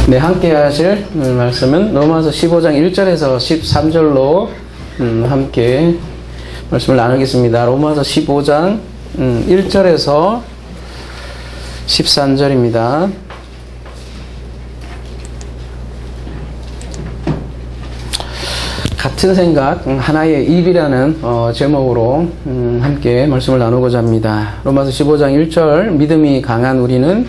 네, 함께 하실 말씀은 로마서 15장 1절에서 13절로 함께 말씀을 나누겠습니다. 로마서 15장 1절에서 13절입니다. 같은 생각, 하나의 일이라는 제목으로 함께 말씀을 나누고자 합니다. 로마서 15장 1절, 믿음이 강한 우리는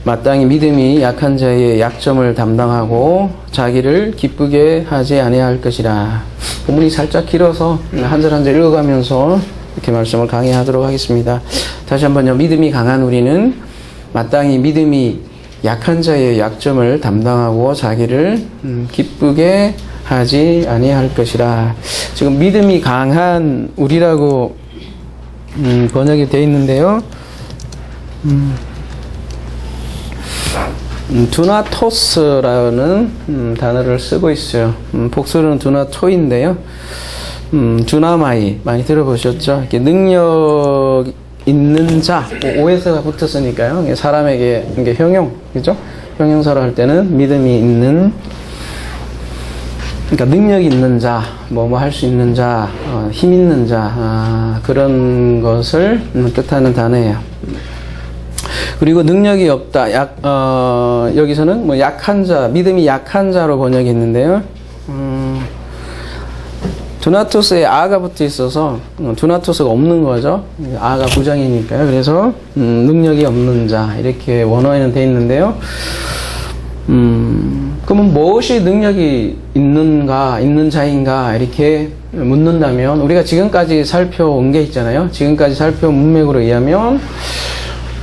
마땅히 믿음이 약한 자의 약점을 담당하고 자기를 기쁘게 하지 아니할 것이라. 본문이 살짝 길어서 한 절 한 절 읽어가면서 이렇게 말씀을 강의하도록 하겠습니다. 다시 한번요. 믿음이 강한 우리는 마땅히 믿음이 약한 자의 약점을 담당하고 자기를 기쁘게 하지 아니할 것이라. 지금 믿음이 강한 우리라고 번역이 되어 있는데요. 두나토스라는 단어를 쓰고 있어요. 복수는 두나토인데요. 두나마이 많이 들어보셨죠? 이렇게 능력 있는 자, 오에서가 붙었으니까요. 사람에게 이게 형용, 그죠? 형용사로 할 때는 믿음이 있는, 그러니까 능력 있는 자, 뭐 할 수 있는 자, 힘 있는 자, 그런 것을 뜻하는 단어예요. 그리고 능력이 없다. 여기서는 뭐 약한 자, 믿음이 약한 자로 번역이 있는데요. 두나토스에 아가 붙어 있어서 두나토스가 없는 거죠. 아가 부장이니까요. 그래서 능력이 없는 자 이렇게 원어에는 돼 있는데요. 그러면 무엇이 능력이 있는 자인가 이렇게 묻는다면 우리가 지금까지 살펴온 게 있잖아요. 지금까지 살펴온 문맥으로 의하면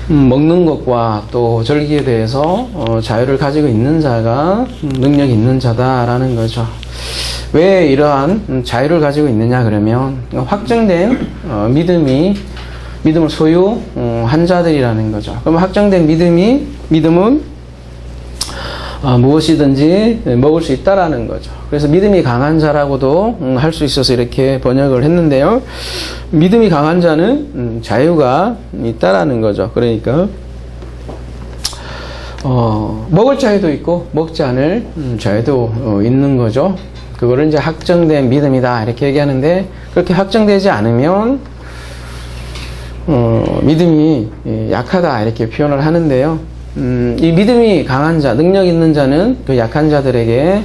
먹는 것과 또 절기에 대해서 자유를 가지고 있는 자가 능력이 있는 자다라는 거죠. 왜 이러한 자유를 가지고 있느냐 그러면 확정된 믿음을 소유한 자들이라는 거죠. 그럼 확정된 믿음은 무엇이든지 먹을 수 있다라는 거죠. 그래서 믿음이 강한 자라고도 할 수 있어서 이렇게 번역을 했는데요. 믿음이 강한 자는 자유가 있다라는 거죠. 그러니까 먹을 자유도 있고 먹지 않을 자유도 있는 거죠. 그거를 이제 확정된 믿음이다 이렇게 얘기하는데 그렇게 확정되지 않으면 믿음이 약하다 이렇게 표현을 하는데요. 이 믿음이 강한 자, 능력 있는 자는 그 약한 자들에게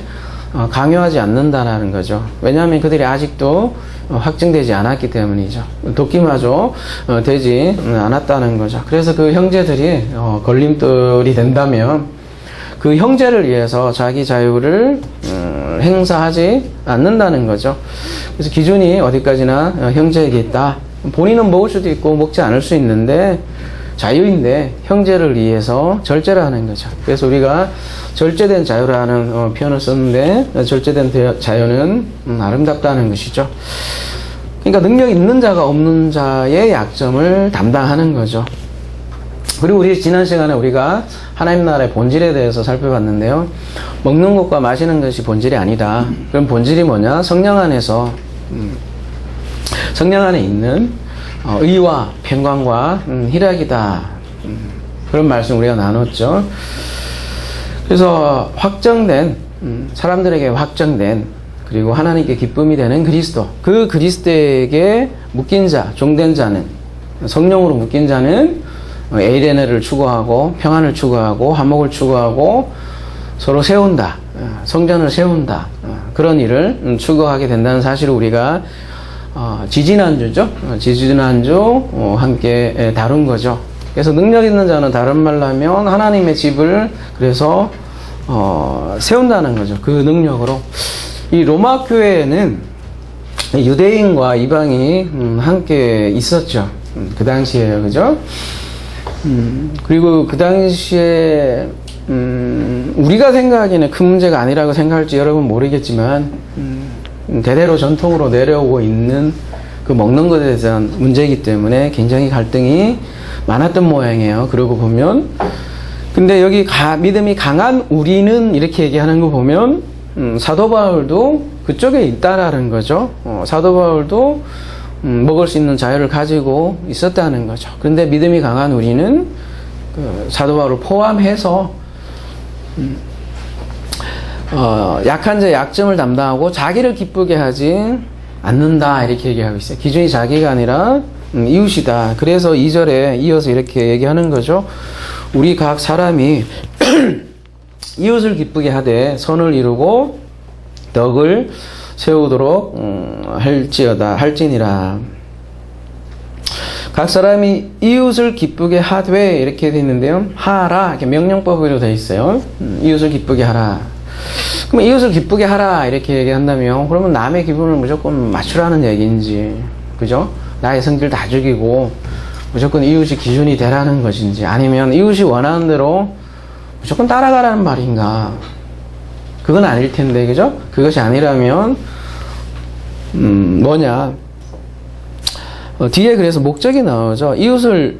강요하지 않는다라는 거죠. 왜냐하면 그들이 아직도 확증되지 않았기 때문이죠. 돕기마저 되지 않았다는 거죠. 그래서 그 형제들이 걸림돌이 된다면 그 형제를 위해서 자기 자유를 행사하지 않는다는 거죠. 그래서 기준이 어디까지나 형제에게 있다. 본인은 먹을 수도 있고 먹지 않을 수 있는데 자유인데 형제를 위해서 절제를 하는 거죠. 그래서 우리가 절제된 자유라는 표현을 썼는데 절제된 자유는 아름답다는 것이죠. 그러니까 능력 있는 자가 없는 자의 약점을 담당하는 거죠. 그리고 우리 지난 시간에 우리가 하나님 나라의 본질에 대해서 살펴봤는데요. 먹는 것과 마시는 것이 본질이 아니다. 그럼 본질이 뭐냐? 성령 안에서 성령 안에 있는 의와 평강과 희락이다. 그런 말씀 우리가 나눴죠. 그래서 확정된 사람들에게 확정된 그리고 하나님께 기쁨이 되는 그리스도, 그 그리스도에게 묶인 자, 종된 자는 성령으로 묶인 자는 에이레네를 추구하고 평안을 추구하고 화목을 추구하고 서로 세운다, 성전을 세운다, 그런 일을 추구하게 된다는 사실을 우리가 지지난주죠. 지지난주 함께 다룬 거죠. 그래서 능력 있는 자는 다른 말로 하면 하나님의 집을 그래서 세운다는 거죠. 그 능력으로. 이 로마 교회에는 유대인과 이방이 함께 있었죠. 그 당시에요. 그죠? 그리고 그 당시에 우리가 생각하기에는 큰 문제가 아니라고 생각할지 여러분 모르겠지만 대대로 전통으로 내려오고 있는 그 먹는 것에 대한 문제이기 때문에 굉장히 갈등이 많았던 모양이에요. 그러고 보면 근데 여기 믿음이 강한 우리는 이렇게 얘기하는 거 보면 사도 바울도 그쪽에 있다라는 거죠. 사도 바울도 먹을 수 있는 자유를 가지고 있었다는 거죠. 그런데 믿음이 강한 우리는 그 사도 바울을 포함해서 약한 자의 약점을 담당하고 자기를 기쁘게 하지 않는다 이렇게 얘기하고 있어요. 기준이 자기가 아니라 이웃이다. 그래서 2절에 이어서 이렇게 얘기하는 거죠. 우리 각 사람이 이웃을 기쁘게 하되 선을 이루고 덕을 세우도록 할지니라. 각 사람이 이웃을 기쁘게 하되 이렇게 되어 있는데요. 하라 이렇게 명령법으로 되어 있어요. 이웃을 기쁘게 하라. 그럼 이웃을 기쁘게 하라 이렇게 얘기한다면 그러면 남의 기분을 무조건 맞추라는 얘기인지, 그죠? 나의 성질 다 죽이고 무조건 이웃이 기준이 되라는 것인지, 아니면 이웃이 원하는 대로 무조건 따라가라는 말인가? 그건 아닐 텐데, 그죠? 그것이 아니라면 뭐냐? 뒤에 그래서 목적이 나오죠. 이웃을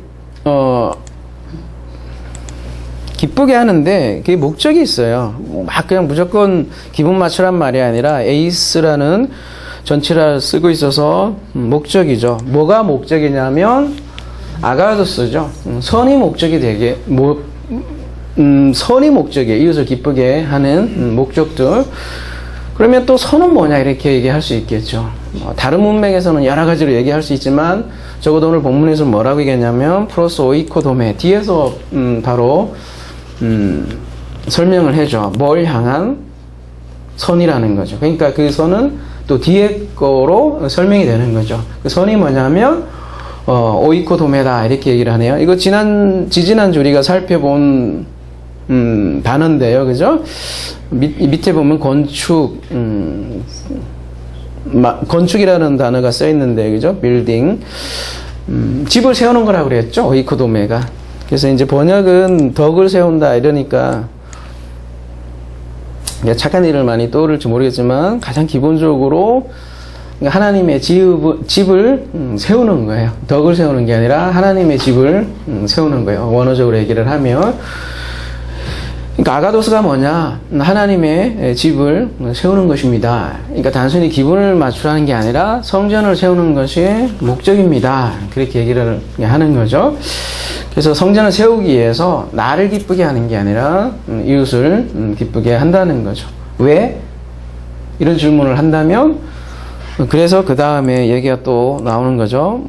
기쁘게 하는데 그게 목적이 있어요. 막 그냥 무조건 기분 맞추란 말이 아니라 에이스라는 전치사를 쓰고 있어서 목적이죠. 뭐가 목적이냐면 아가도스죠. 선이 목적이 되게 선이 목적이에요. 이웃을 기쁘게 하는 목적들. 그러면 또 선은 뭐냐 이렇게 얘기할 수 있겠죠. 다른 문맥에서는 여러 가지로 얘기할 수 있지만 적어도 오늘 본문에서 뭐라고 얘기했냐면 프로스 오이코도메 뒤에서 바로 설명을 해줘. 뭘 향한 선이라는 거죠. 그러니까 그 선은 또 뒤에 거로 설명이 되는 거죠. 그 선이 뭐냐면 오이코도메다 이렇게 얘기를 하네요. 이거 지지난주 우리가 살펴본 단어인데요. 그죠? 밑에 보면 건축이라는 단어가 써 있는데, 그죠? 빌딩. 집을 세우는 거라고 그랬죠? 오이코도메가. 그래서 이제 번역은 덕을 세운다 이러니까 착한 일을 많이 떠오를지 모르겠지만 가장 기본적으로 하나님의 집을 세우는 거예요. 덕을 세우는 게 아니라 하나님의 집을 세우는 거예요. 원어적으로 얘기를 하면. 그러니까 아가도스가 뭐냐? 하나님의 집을 세우는 것입니다. 그러니까 단순히 기분을 맞추라는 게 아니라 성전을 세우는 것이 목적입니다. 그렇게 얘기를 하는 거죠. 그래서 성전을 세우기 위해서 나를 기쁘게 하는 게 아니라 이웃을 기쁘게 한다는 거죠. 왜? 이런 질문을 한다면 그래서 그 다음에 얘기가 또 나오는 거죠.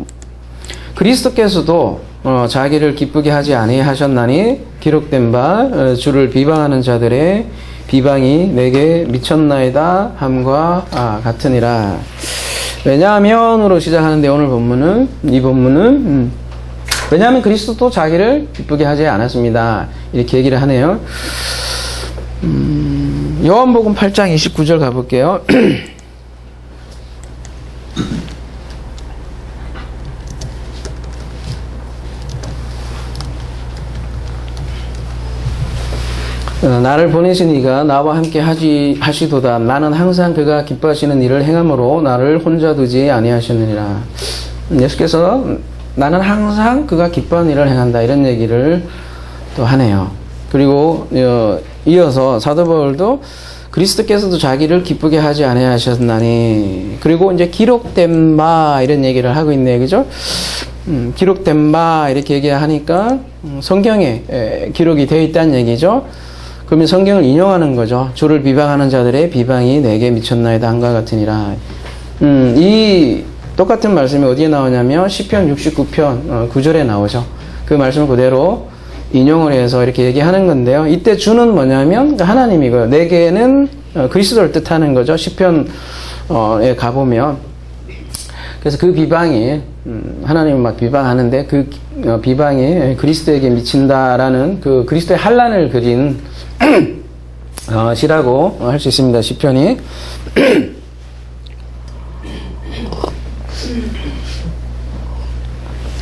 그리스도께서도 자기를 기쁘게 하지 아니하셨나니 기록된 바 주를 비방하는 자들의 비방이 내게 미쳤나이다 함과 같으니라. 왜냐하면으로 시작하는데 오늘 본문은 이 본문은 왜냐하면 그리스도도 자기를 기쁘게 하지 않았습니다. 이렇게 얘기를 하네요. 요한복음 8장 29절 가볼게요. 나를 보내신 이가 나와 함께 하시도다. 나는 항상 그가 기뻐하시는 일을 행함으로 나를 혼자 두지 아니하셨느니라. 예수께서 나는 항상 그가 기뻐하는 일을 행한다. 이런 얘기를 또 하네요. 그리고 이어서 사도 바울도 그리스도께서도 자기를 기쁘게 하지 아니하셨나니. 그리고 이제 기록된 바 이런 얘기를 하고 있네요. 그죠? 기록된 바 이렇게 얘기하니까 성경에 기록이 되어 있다는 얘기죠. 그러면 성경을 인용하는 거죠. 주를 비방하는 자들의 비방이 내게 미쳤나이다 함과 같으니라. 이 똑같은 말씀이 어디에 나오냐면 시편 69편 9절에 나오죠. 그 말씀을 그대로 인용을 해서 이렇게 얘기하는 건데요. 이때 주는 뭐냐면 하나님이고요. 내게는 그리스도를 뜻하는 거죠. 시편에 가보면. 그래서 그 비방이 하나님을 막 비방하는데 그 비방이 그리스도에게 미친다라는 그 그리스도의 환난을 그린 시라고 할 수 있습니다. 시편이.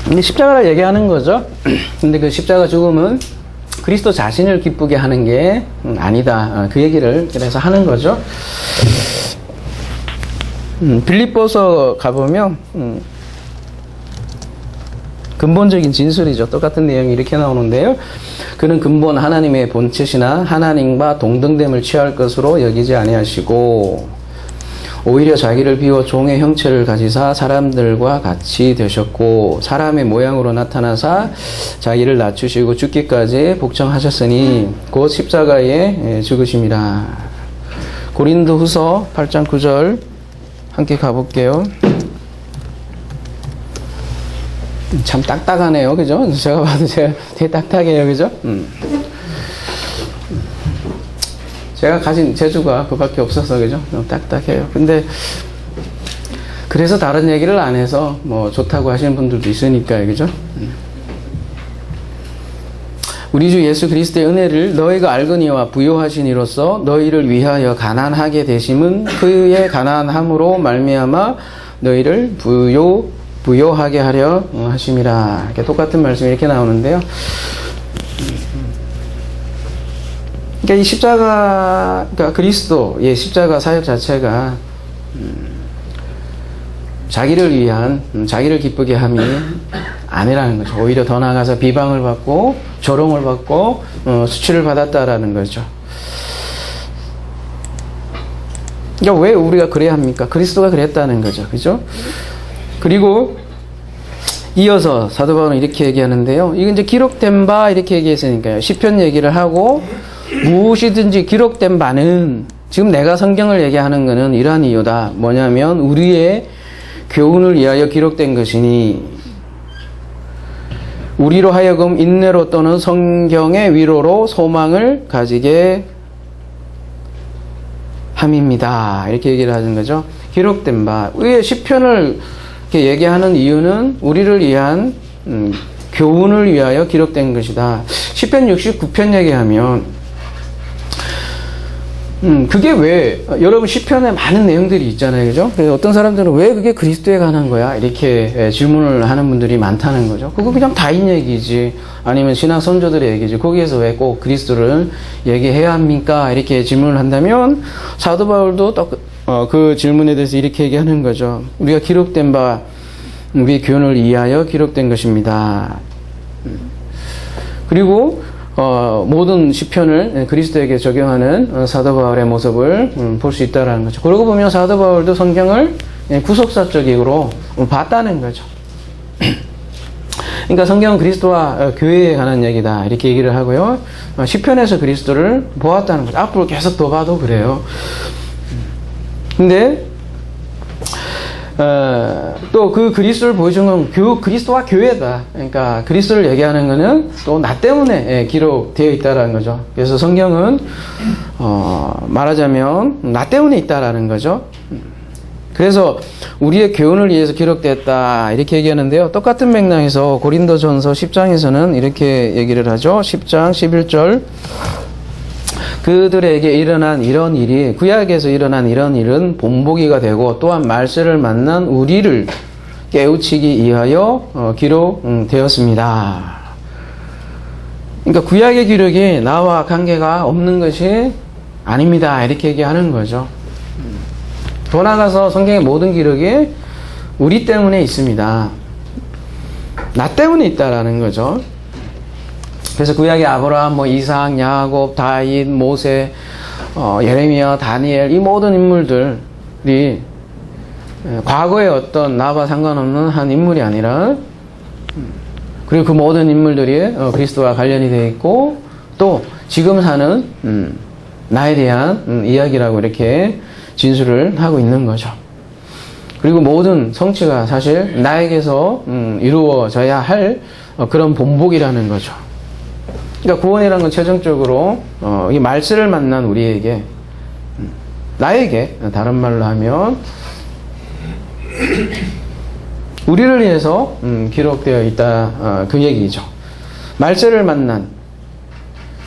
근데 십자가를 얘기하는 거죠. 근데 그 십자가 죽음은 그리스도 자신을 기쁘게 하는 게 아니다. 그 얘기를 그래서 하는 거죠. 빌립보서 가보면 근본적인 진술이죠. 똑같은 내용이 이렇게 나오는데요. 그는 근본 하나님의 본체시나 하나님과 동등됨을 취할 것으로 여기지 아니하시고 오히려 자기를 비워 종의 형체를 가지사 사람들과 같이 되셨고 사람의 모양으로 나타나사 자기를 낮추시고 죽기까지 복종하셨으니 곧 십자가에 죽으심이라. 고린도후서 8장 9절 함께 가볼게요. 참 딱딱하네요, 그죠? 제가 봐도 제가 되게 딱딱해요, 그죠? 제가 가진 재주가 그밖에 없어서, 그죠? 너무 딱딱해요. 근데 그래서 다른 얘기를 안 해서 뭐 좋다고 하시는 분들도 있으니까요, 그죠? 우리 주 예수 그리스도의 은혜를 너희가 알거니와 부요하신 이로써 너희를 위하여 가난하게 되심은 그의 가난함으로 말미암아 너희를 부요하게 하려 하심이라. 이렇게 똑같은 말씀이 이렇게 나오는데요. 그러니까 이 십자가, 그러니까 그리스도의 십자가 사역 자체가 자기를 위한, 자기를 기쁘게 함이 아니라는 거죠. 오히려 더 나아가서 비방을 받고 조롱을 받고 수치를 받았다라는 거죠. 그러니까 왜 우리가 그래야 합니까? 그리스도가 그랬다는 거죠. 그죠? 그리고 이어서 사도 바울은 이렇게 얘기하는데요. 이건 이제 기록된 바 이렇게 얘기했으니까요. 시편 얘기를 하고 무엇이든지 기록된 바는, 지금 내가 성경을 얘기하는 것은 이러한 이유다. 뭐냐면 우리의 교훈을 위하여 기록된 것이니 우리로 하여금 인내로 또는 성경의 위로로 소망을 가지게 함입니다. 이렇게 얘기를 하는 거죠. 기록된 바. 왜 시편을 이렇게 얘기하는 이유는 우리를 위한 교훈을 위하여 기록된 것이다. 시편 69편 얘기하면 그게 왜, 여러분 시편에 많은 내용들이 있잖아요, 그죠? 그래서 어떤 사람들은 왜 그게 그리스도에 관한 거야? 이렇게 질문을 하는 분들이 많다는 거죠. 그거 그냥 다인 얘기지, 아니면 신학 선조들의 얘기지, 거기에서 왜 꼭 그리스도를 얘기해야 합니까? 이렇게 질문을 한다면 사도 바울도 또 그 질문에 대해서 이렇게 얘기하는 거죠. 우리가 기록된 바, 우리의 교훈을 위하여 기록된 것입니다. 그리고 모든 시편을 그리스도에게 적용하는 사도 바울의 모습을 볼 수 있다는 거죠. 그러고 보면 사도 바울도 성경을 구속사적으로 봤다는 거죠. 그러니까 성경은 그리스도와 교회에 관한 얘기다 이렇게 얘기를 하고요. 시편에서 그리스도를 보았다는 거죠. 앞으로 계속 더 봐도 그래요. 근데 또 그 그리스도를 보여주는 건 그리스도와 교회다. 그러니까 그리스도를 얘기하는 것은 또 나 때문에 기록되어 있다라는 거죠. 그래서 성경은 말하자면 나 때문에 있다라는 거죠. 그래서 우리의 교훈을 위해서 기록됐다 이렇게 얘기하는데요. 똑같은 맥락에서 고린도전서 10장에서는 이렇게 얘기를 하죠. 10장 11절 그들에게 일어난 이런 일이, 구약에서 일어난 이런 일은 본보기가 되고 또한 말세를 만난 우리를 깨우치기 위하여 기록되었습니다. 그러니까 구약의 기록이 나와 관계가 없는 것이 아닙니다. 이렇게 얘기하는 거죠. 더 나아가서 성경의 모든 기록이 우리 때문에 있습니다. 나 때문에 있다라는 거죠. 그래서 구약의 아브라함, 이삭, 야곱, 다윗, 모세, 예레미야, 다니엘 이 모든 인물들이 과거의 어떤 나와 상관없는 한 인물이 아니라, 그리고 그 모든 인물들이 그리스도와 관련이 되어 있고 또 지금 사는 나에 대한 이야기라고 이렇게 진술을 하고 있는 거죠. 그리고 모든 성취가 사실 나에게서 이루어져야 할 그런 본복이라는 거죠. 그러니까 구원이라는 건 최종적으로 이 말세를 만난 우리에게, 나에게 다른 말로 하면 우리를 위해서 기록되어 있다, 그 얘기죠. 말세를 만난,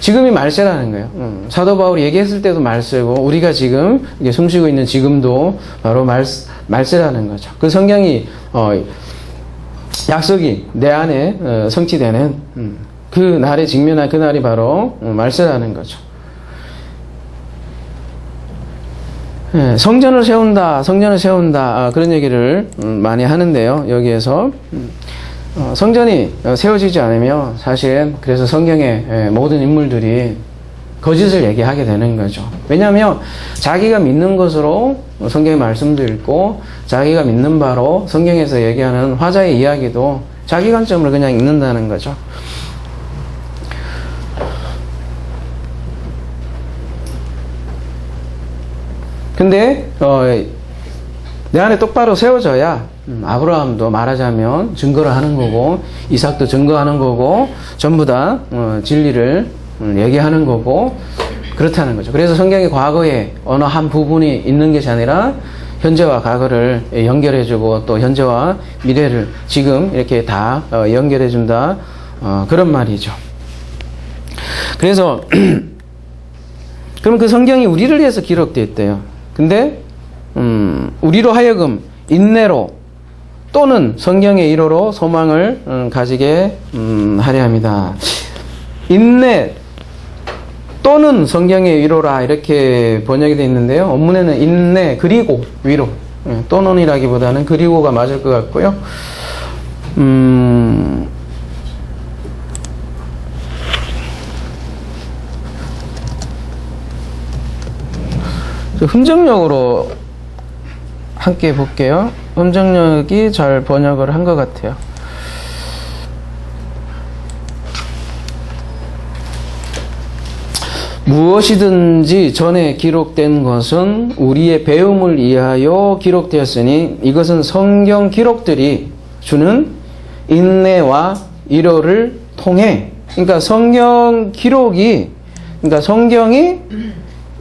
지금이 말세라는 거예요. 사도 바울이 얘기했을 때도 말세고 우리가 지금 숨쉬고 있는 지금도 바로 말세라는 거죠. 그 성경이 약속이 내 안에 성취되는 그 날에 직면한 그 날이 바로 말세라는 거죠. 성전을 세운다, 성전을 세운다, 그런 얘기를 많이 하는데요. 여기에서 성전이 세워지지 않으면 사실 그래서 성경의 모든 인물들이 거짓을 얘기하게 되는 거죠. 왜냐하면 자기가 믿는 것으로 성경의 말씀도 읽고 자기가 믿는 바로 성경에서 얘기하는 화자의 이야기도 자기 관점으로 그냥 읽는다는 거죠. 근데 내 안에 똑바로 세워져야 아브라함도 말하자면 증거를 하는 거고, 이삭도 증거하는 거고, 전부 다 진리를 얘기하는 거고, 그렇다는 거죠. 그래서 성경의 과거에 어느 한 부분이 있는 것이 아니라 현재와 과거를 연결해주고, 또 현재와 미래를 지금 이렇게 다 연결해준다, 그런 말이죠. 그래서 그럼 그 성경이 우리를 위해서 기록되어 있대요. 근데 우리로 하여금 인내로 또는 성경의 위로로 소망을 가지게 하려 합니다. 인내 또는 성경의 위로라, 이렇게 번역이 되어 있는데요. 원문에는 인내 그리고 위로, 또는이라기보다는 그리고가 맞을 것 같고요. 흠정력으로 함께 볼게요. 흠정력이 잘 번역을 한 것 같아요. 무엇이든지 전에 기록된 것은 우리의 배움을 위하여 기록되었으니 이것은 성경 기록들이 주는 인내와 위로를 통해, 그러니까 성경 기록이, 그러니까 성경이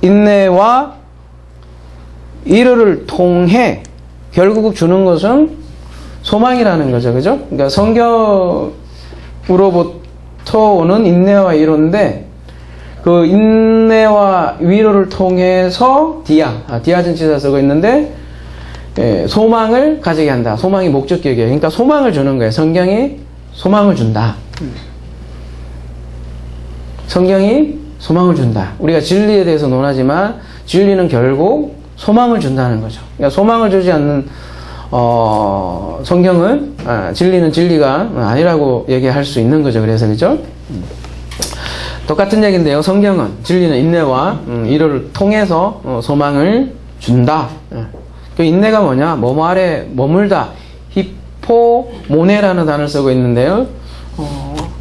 인내와 위로를 통해 결국 주는 것은 소망이라는 거죠. 그죠? 그러니까 성경으로부터 오는 인내와 위로인데, 그 인내와 위로를 통해서 디아전치사 쓰고 있는데, 소망을 가지게 한다. 소망이 목적격이에요. 그러니까 소망을 주는 거예요. 성경이 소망을 준다. 성경이 소망을 준다. 우리가 진리에 대해서 논하지만 진리는 결국 소망을 준다는 거죠. 그러니까 소망을 주지 않는 성경은 진리는 진리가 아니라고 얘기할 수 있는 거죠. 그래서 그죠? 똑같은 얘기인데요. 성경은 진리는 인내와 위로를 통해서 소망을 준다. 그 인내가 뭐냐? 뭐뭐 아래 머물다. 히포모네라는 단어를 쓰고 있는데요.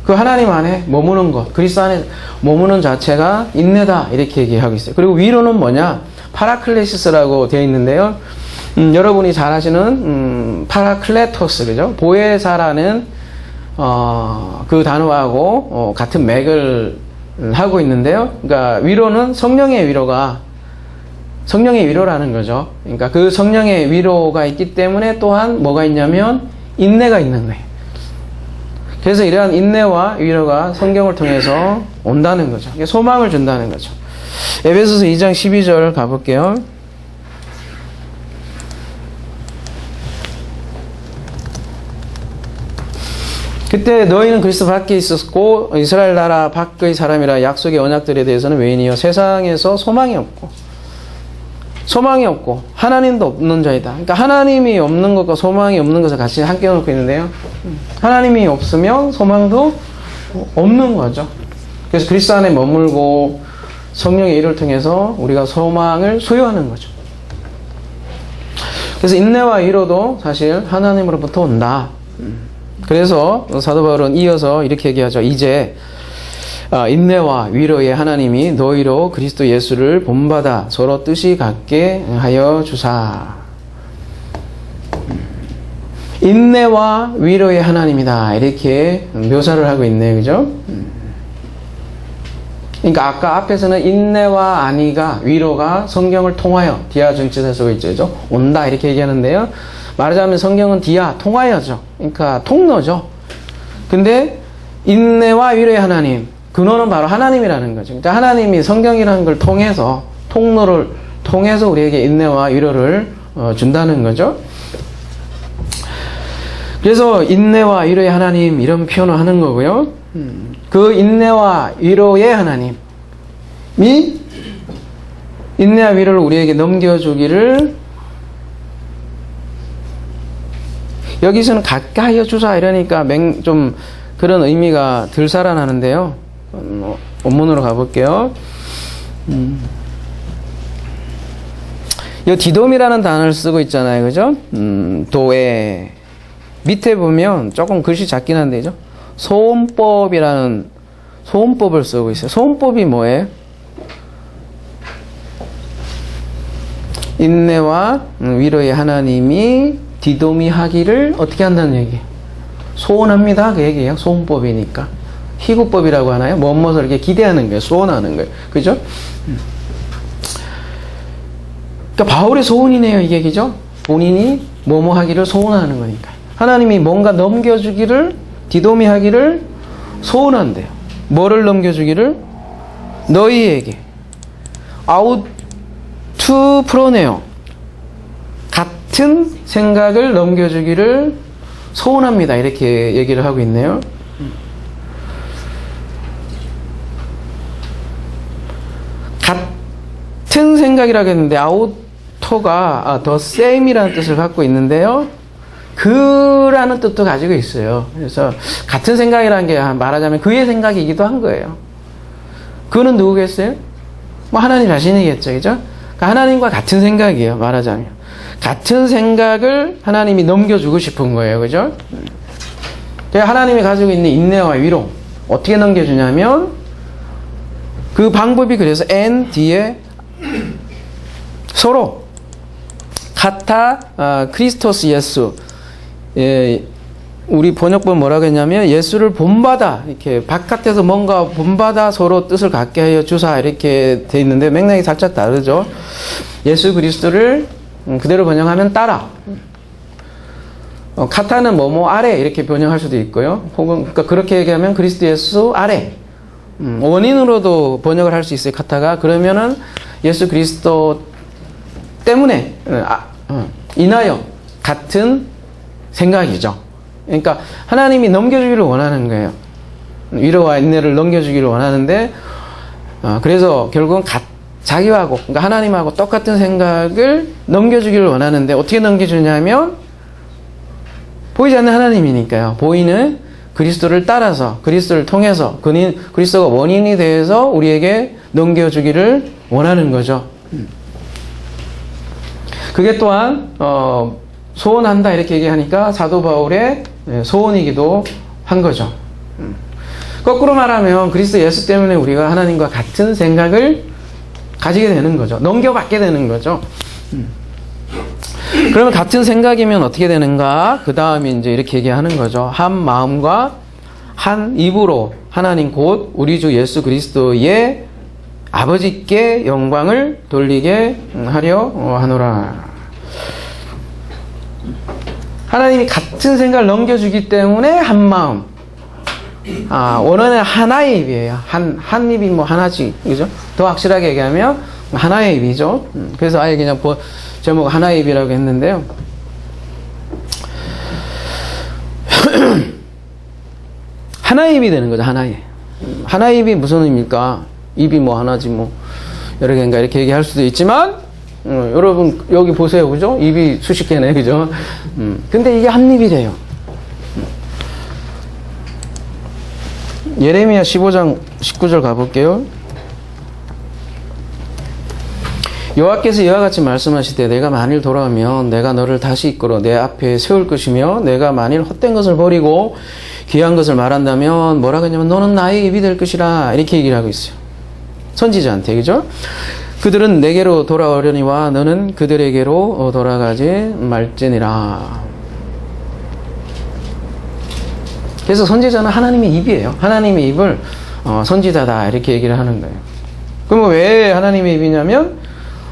그 하나님 안에 머무는 것, 그리스도 안에 머무는 자체가 인내다, 이렇게 얘기하고 있어요. 그리고 위로는 뭐냐? 파라클레시스라고 되어 있는데요. 여러분이 잘 아시는 파라클레토스, 그죠? 보혜사라는 그 단어하고 같은 맥을 하고 있는데요. 그러니까 위로는 성령의 위로라는 거죠. 그러니까 그 성령의 위로가 있기 때문에 또한 뭐가 있냐면 인내가 있는 거예요. 그래서 이러한 인내와 위로가 성경을 통해서 온다는 거죠. 소망을 준다는 거죠. 에베소서 2장 12절 가볼게요. 그때 너희는 그리스도 밖에 있었고 이스라엘 나라 밖의 사람이라 약속의 언약들에 대해서는 외인이요 세상에서 소망이 없고 하나님도 없는 자이다. 그러니까 하나님이 없는 것과 소망이 없는 것을 같이 함께 놓고 있는데요. 하나님이 없으면 소망도 없는 거죠. 그래서 그리스도 안에 머물고 성령의 일을 통해서 우리가 소망을 소유하는 거죠. 그래서 인내와 위로도 사실 하나님으로부터 온다. 그래서 사도 바울은 이어서 이렇게 얘기하죠. 이제 인내와 위로의 하나님이 너희로 그리스도 예수를 본받아 서로 뜻이 같게 하여 주사. 인내와 위로의 하나님이다, 이렇게 묘사를 하고 있네요. 그죠? 그러니까 아까 앞에서는 인내와 안위가, 위로가 성경을 통하여, 디아전치사 쓰고 있죠. 온다, 이렇게 얘기하는데요. 말하자면 성경은 통하여죠. 그러니까 통로죠. 근데 인내와 위로의 하나님, 근원은 바로 하나님이라는 거죠. 그러니까 하나님이 성경이라는 걸 통해서, 통로를 통해서 우리에게 인내와 위로를 준다는 거죠. 그래서 인내와 위로의 하나님, 이런 표현을 하는 거고요. 그 인내와 위로의 하나님이 인내와 위로를 우리에게 넘겨주기를, 여기서는 갖게 하여 주사 이러니까 좀 그런 의미가 덜 살아나는데요. 원문으로 가볼게요. 이 디돔이라는 단어를 쓰고 있잖아요. 그죠? 도에 밑에 보면 조금 글씨 작긴 한데, 그죠? 소음법이라는 소음법을 쓰고 있어요. 소음법이 뭐예요? 인내와 위로의 하나님이 디도미하기를 어떻게 한다는 얘기예요? 소원합니다. 그 얘기예요. 소원법이니까. 희구법이라고 하나요? 무엇을 이렇게 기대하는 거예요. 소원하는 거예요. 그죠? 그러니까 바울의 소원이네요. 이게 그죠? 본인이 뭐뭐 하기를 소원하는 거니까. 하나님이 뭔가 넘겨주기를, 디도미하기를 소원한대요. 뭐를 넘겨주기를? 너희에게. 아우투 프로네요. 같은 생각을 넘겨주기를 소원합니다. 이렇게 얘기를 하고 있네요. 같은 생각이라고 했는데 아우토가 the same이라는 뜻을 갖고 있는데요. 그라는 뜻도 가지고 있어요. 그래서 같은 생각이라는 게 말하자면 그의 생각이기도 한 거예요. 그는 누구겠어요? 뭐 하나님 자신이겠죠. 그죠? 그러니까 하나님과 같은 생각이에요. 말하자면. 같은 생각을 하나님이 넘겨주고 싶은 거예요. 그죠? 하나님이 가지고 있는 인내와 위로 어떻게 넘겨주냐면 그 방법이 그래서 and 뒤에 서로 카타 크리스토스 예수. 예, 우리 번역본 뭐라고 했냐면 예수를 본받아 이렇게 바깥에서 뭔가 본받아 서로 뜻을 갖게 하여 주사 이렇게 돼 있는데 맥락이 살짝 다르죠. 예수 그리스도를 그대로 번역하면 따라. 카타는 뭐뭐 아래 이렇게 번역할 수도 있고요. 혹은 그러니까 그렇게 얘기하면 그리스도 예수 아래. 원인으로도 번역을 할 수 있어요. 카타가. 그러면은 예수 그리스도 때문에 인하여 같은 생각이죠. 그러니까 하나님이 넘겨주기를 원하는 거예요. 위로와 인내를 넘겨주기를 원하는데 그래서 결국은 자기하고 그러니까 하나님하고 똑같은 생각을 넘겨주기를 원하는데 어떻게 넘겨주냐면 보이지 않는 하나님이니까요. 보이는 그리스도를 따라서 그리스도를 통해서 그리스도가 원인이 되어서 우리에게 넘겨주기를 원하는 거죠. 그게 또한 소원한다 이렇게 얘기하니까 사도 바울의 소원이기도 한 거죠. 거꾸로 말하면 그리스도 예수 때문에 우리가 하나님과 같은 생각을 가지게 되는 거죠. 넘겨받게 되는 거죠. 그러면 같은 생각이면 어떻게 되는가? 그 다음에 이제 이렇게 얘기하는 거죠. 한 마음과 한 입으로 하나님 곧 우리 주 예수 그리스도의 아버지께 영광을 돌리게 하려 하노라. 하나님이 같은 생각을 넘겨주기 때문에 한 마음. 원어는 하나의 입이에요. 한 입이 뭐 하나지, 그죠? 더 확실하게 얘기하면 하나의 입이죠. 그래서 아예 그냥 제목 하나의 입이라고 했는데요. 하나의 입이 되는 거죠. 하나의. 하나의 입이 무슨 의미입니까? 입이 뭐 하나지 뭐 여러 개인가 이렇게 얘기할 수도 있지만 여러분 여기 보세요. 그죠? 입이 수십 개네. 그죠? 근데 이게 한 입이래요. 예레미야 15장 19절 가볼게요. 여호와께서 이와 같이 말씀하시되 내가 만일 돌아오면 내가 너를 다시 이끌어 내 앞에 세울 것이며 내가 만일 헛된 것을 버리고 귀한 것을 말한다면 뭐라고 했냐면 너는 나의 입이 될 것이라 이렇게 얘기를 하고 있어요. 선지자한테. 그죠? 그들은 내게로 돌아오려니와 너는 그들에게로 돌아가지 말지니라. 그래서 선지자는 하나님의 입이에요. 하나님의 입을 선지자다 이렇게 얘기를 하는 거예요. 그럼 왜 하나님의 입이냐면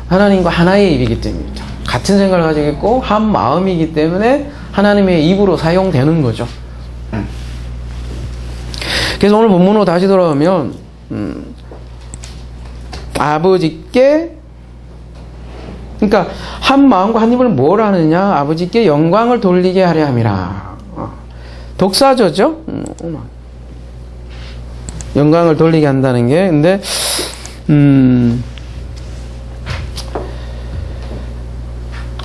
하나님과 하나의 입이기 때문이죠. 같은 생각을 가지고 있고 한 마음이기 때문에 하나님의 입으로 사용되는 거죠. 그래서 오늘 본문으로 다시 돌아오면 아버지께 그러니까 한 마음과 한 입을 뭘 하느냐? 아버지께 영광을 돌리게 하려 함이라. 독사조죠? 영광을 돌리게 한다는 게 근데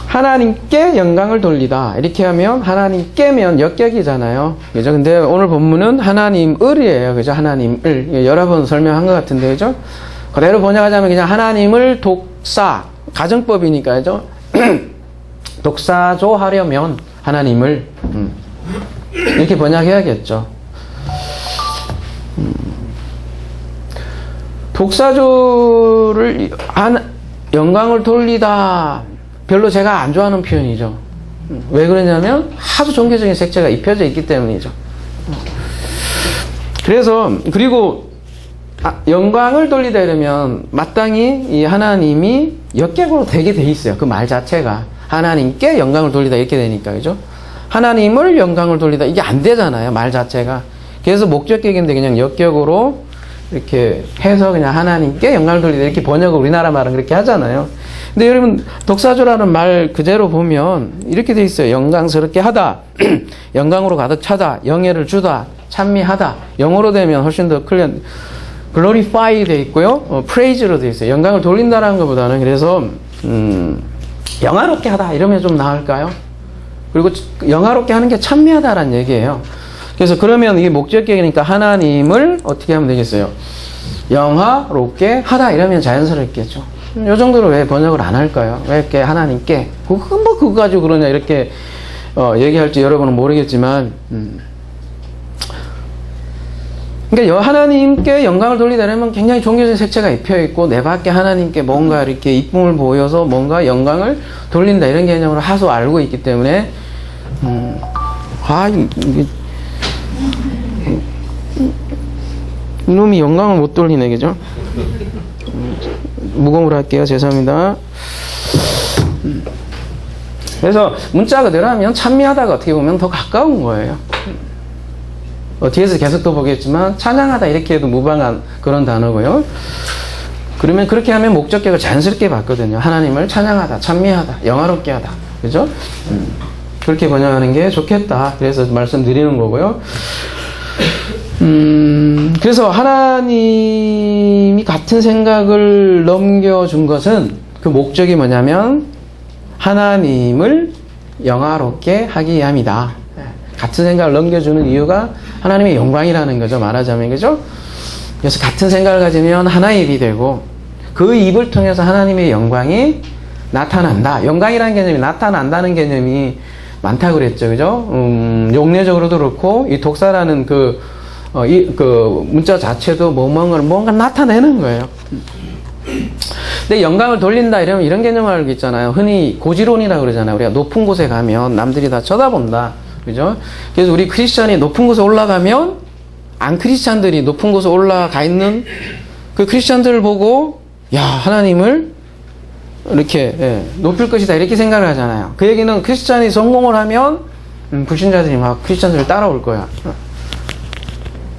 하나님께 영광을 돌리다 이렇게 하면 하나님께면 역격이잖아요. 그죠? 근데 오늘 본문은 하나님을이에요. 그죠? 하나님을 여러 번 설명한 것 같은데 그죠? 그대로 번역하자면 그냥 하나님을 독사 가정법이니까 그죠? 독사조 하려면 하나님을 이렇게 번역해야겠죠. 독사조를 영광을 돌리다 별로 제가 안 좋아하는 표현이죠. 왜 그러냐면 하도 종교적인 색채가 입혀져 있기 때문이죠. 그래서 그리고 영광을 돌리다 이러면 마땅히 이 하나님이 역격으로 되게 돼 있어요. 그 말 자체가 하나님께 영광을 돌리다 이렇게 되니까, 그죠? 하나님을 영광을 돌리다 이게 안 되잖아요, 말 자체가. 그래서 목적격인데 그냥 역격으로 이렇게 해서 그냥 하나님께 영광을 돌리다 이렇게 번역을 우리나라 말은 그렇게 하잖아요. 근데 여러분 독사조라는 말 그대로 보면 이렇게 돼 있어요. 영광스럽게 하다, 영광으로 가득 차다, 영예를 주다, 찬미하다. 영어로 되면 훨씬 더 클리어, glorify 돼 있고요, praise로 돼 있어요. 영광을 돌린다라는 것보다는. 그래서 영화롭게 하다 이러면 좀 나을까요? 그리고 영화롭게 하는 게 찬미하다라는 얘기예요. 그래서 그러면 이게 목적격이니까 하나님을 어떻게 하면 되겠어요? 영화롭게 하다 이러면 자연스럽겠죠. 이 정도로 왜 번역을 안 할까요? 왜 이렇게 하나님께 그거 가지고 그러냐 이렇게 얘기할지 여러분은 모르겠지만, 그러니까 하나님께 영광을 돌리다면 굉장히 종교적 색채가 입혀있고 내 밖에 하나님께 뭔가 이렇게 이쁨을 보여서 뭔가 영광을 돌린다 이런 개념으로 하소 알고 있기 때문에 이게 이놈이 영광을 못 돌리네, 그죠? 무공으로 할게요. 죄송합니다. 그래서 문자 그대로 하면 찬미하다가 어떻게 보면 더 가까운 거예요. 뒤에서 계속 또 보겠지만 찬양하다 이렇게 해도 무방한 그런 단어고요. 그러면 그렇게 하면 목적격을 자연스럽게 받거든요. 하나님을 찬양하다, 찬미하다, 영화롭게 하다, 그죠? 그렇게 번역하는 게 좋겠다. 그래서 말씀드리는 거고요. 그래서 하나님이 같은 생각을 넘겨준 것은 그 목적이 뭐냐면 하나님을 영화롭게 하기 위함이다. 같은 생각을 넘겨주는 이유가 하나님의 영광이라는 거죠. 말하자면, 그죠? 그래서 같은 생각을 가지면 하나의 입이 되고 그 입을 통해서 하나님의 영광이 나타난다. 영광이라는 개념이 나타난다는 개념이 많다고 그랬죠. 그죠? 용례적으로도 그렇고 이 독사라는 그 문자 자체도 뭔가 나타내는 거예요. 근데 영광을 돌린다 이러면 이런 개념을 알고 있잖아요. 흔히 고지론이라고 그러잖아요. 우리가 높은 곳에 가면 남들이 다 쳐다본다. 그죠? 그래서 우리 크리스찬이 높은 곳에 올라가면 안 크리스찬들이 높은 곳에 올라가 있는 그 크리스찬들을 보고 야, 하나님을 이렇게 높일 것이다 이렇게 생각을 하잖아요. 그 얘기는 크리스찬이 성공을 하면 불신자들이 막 크리스찬들을 따라올 거야.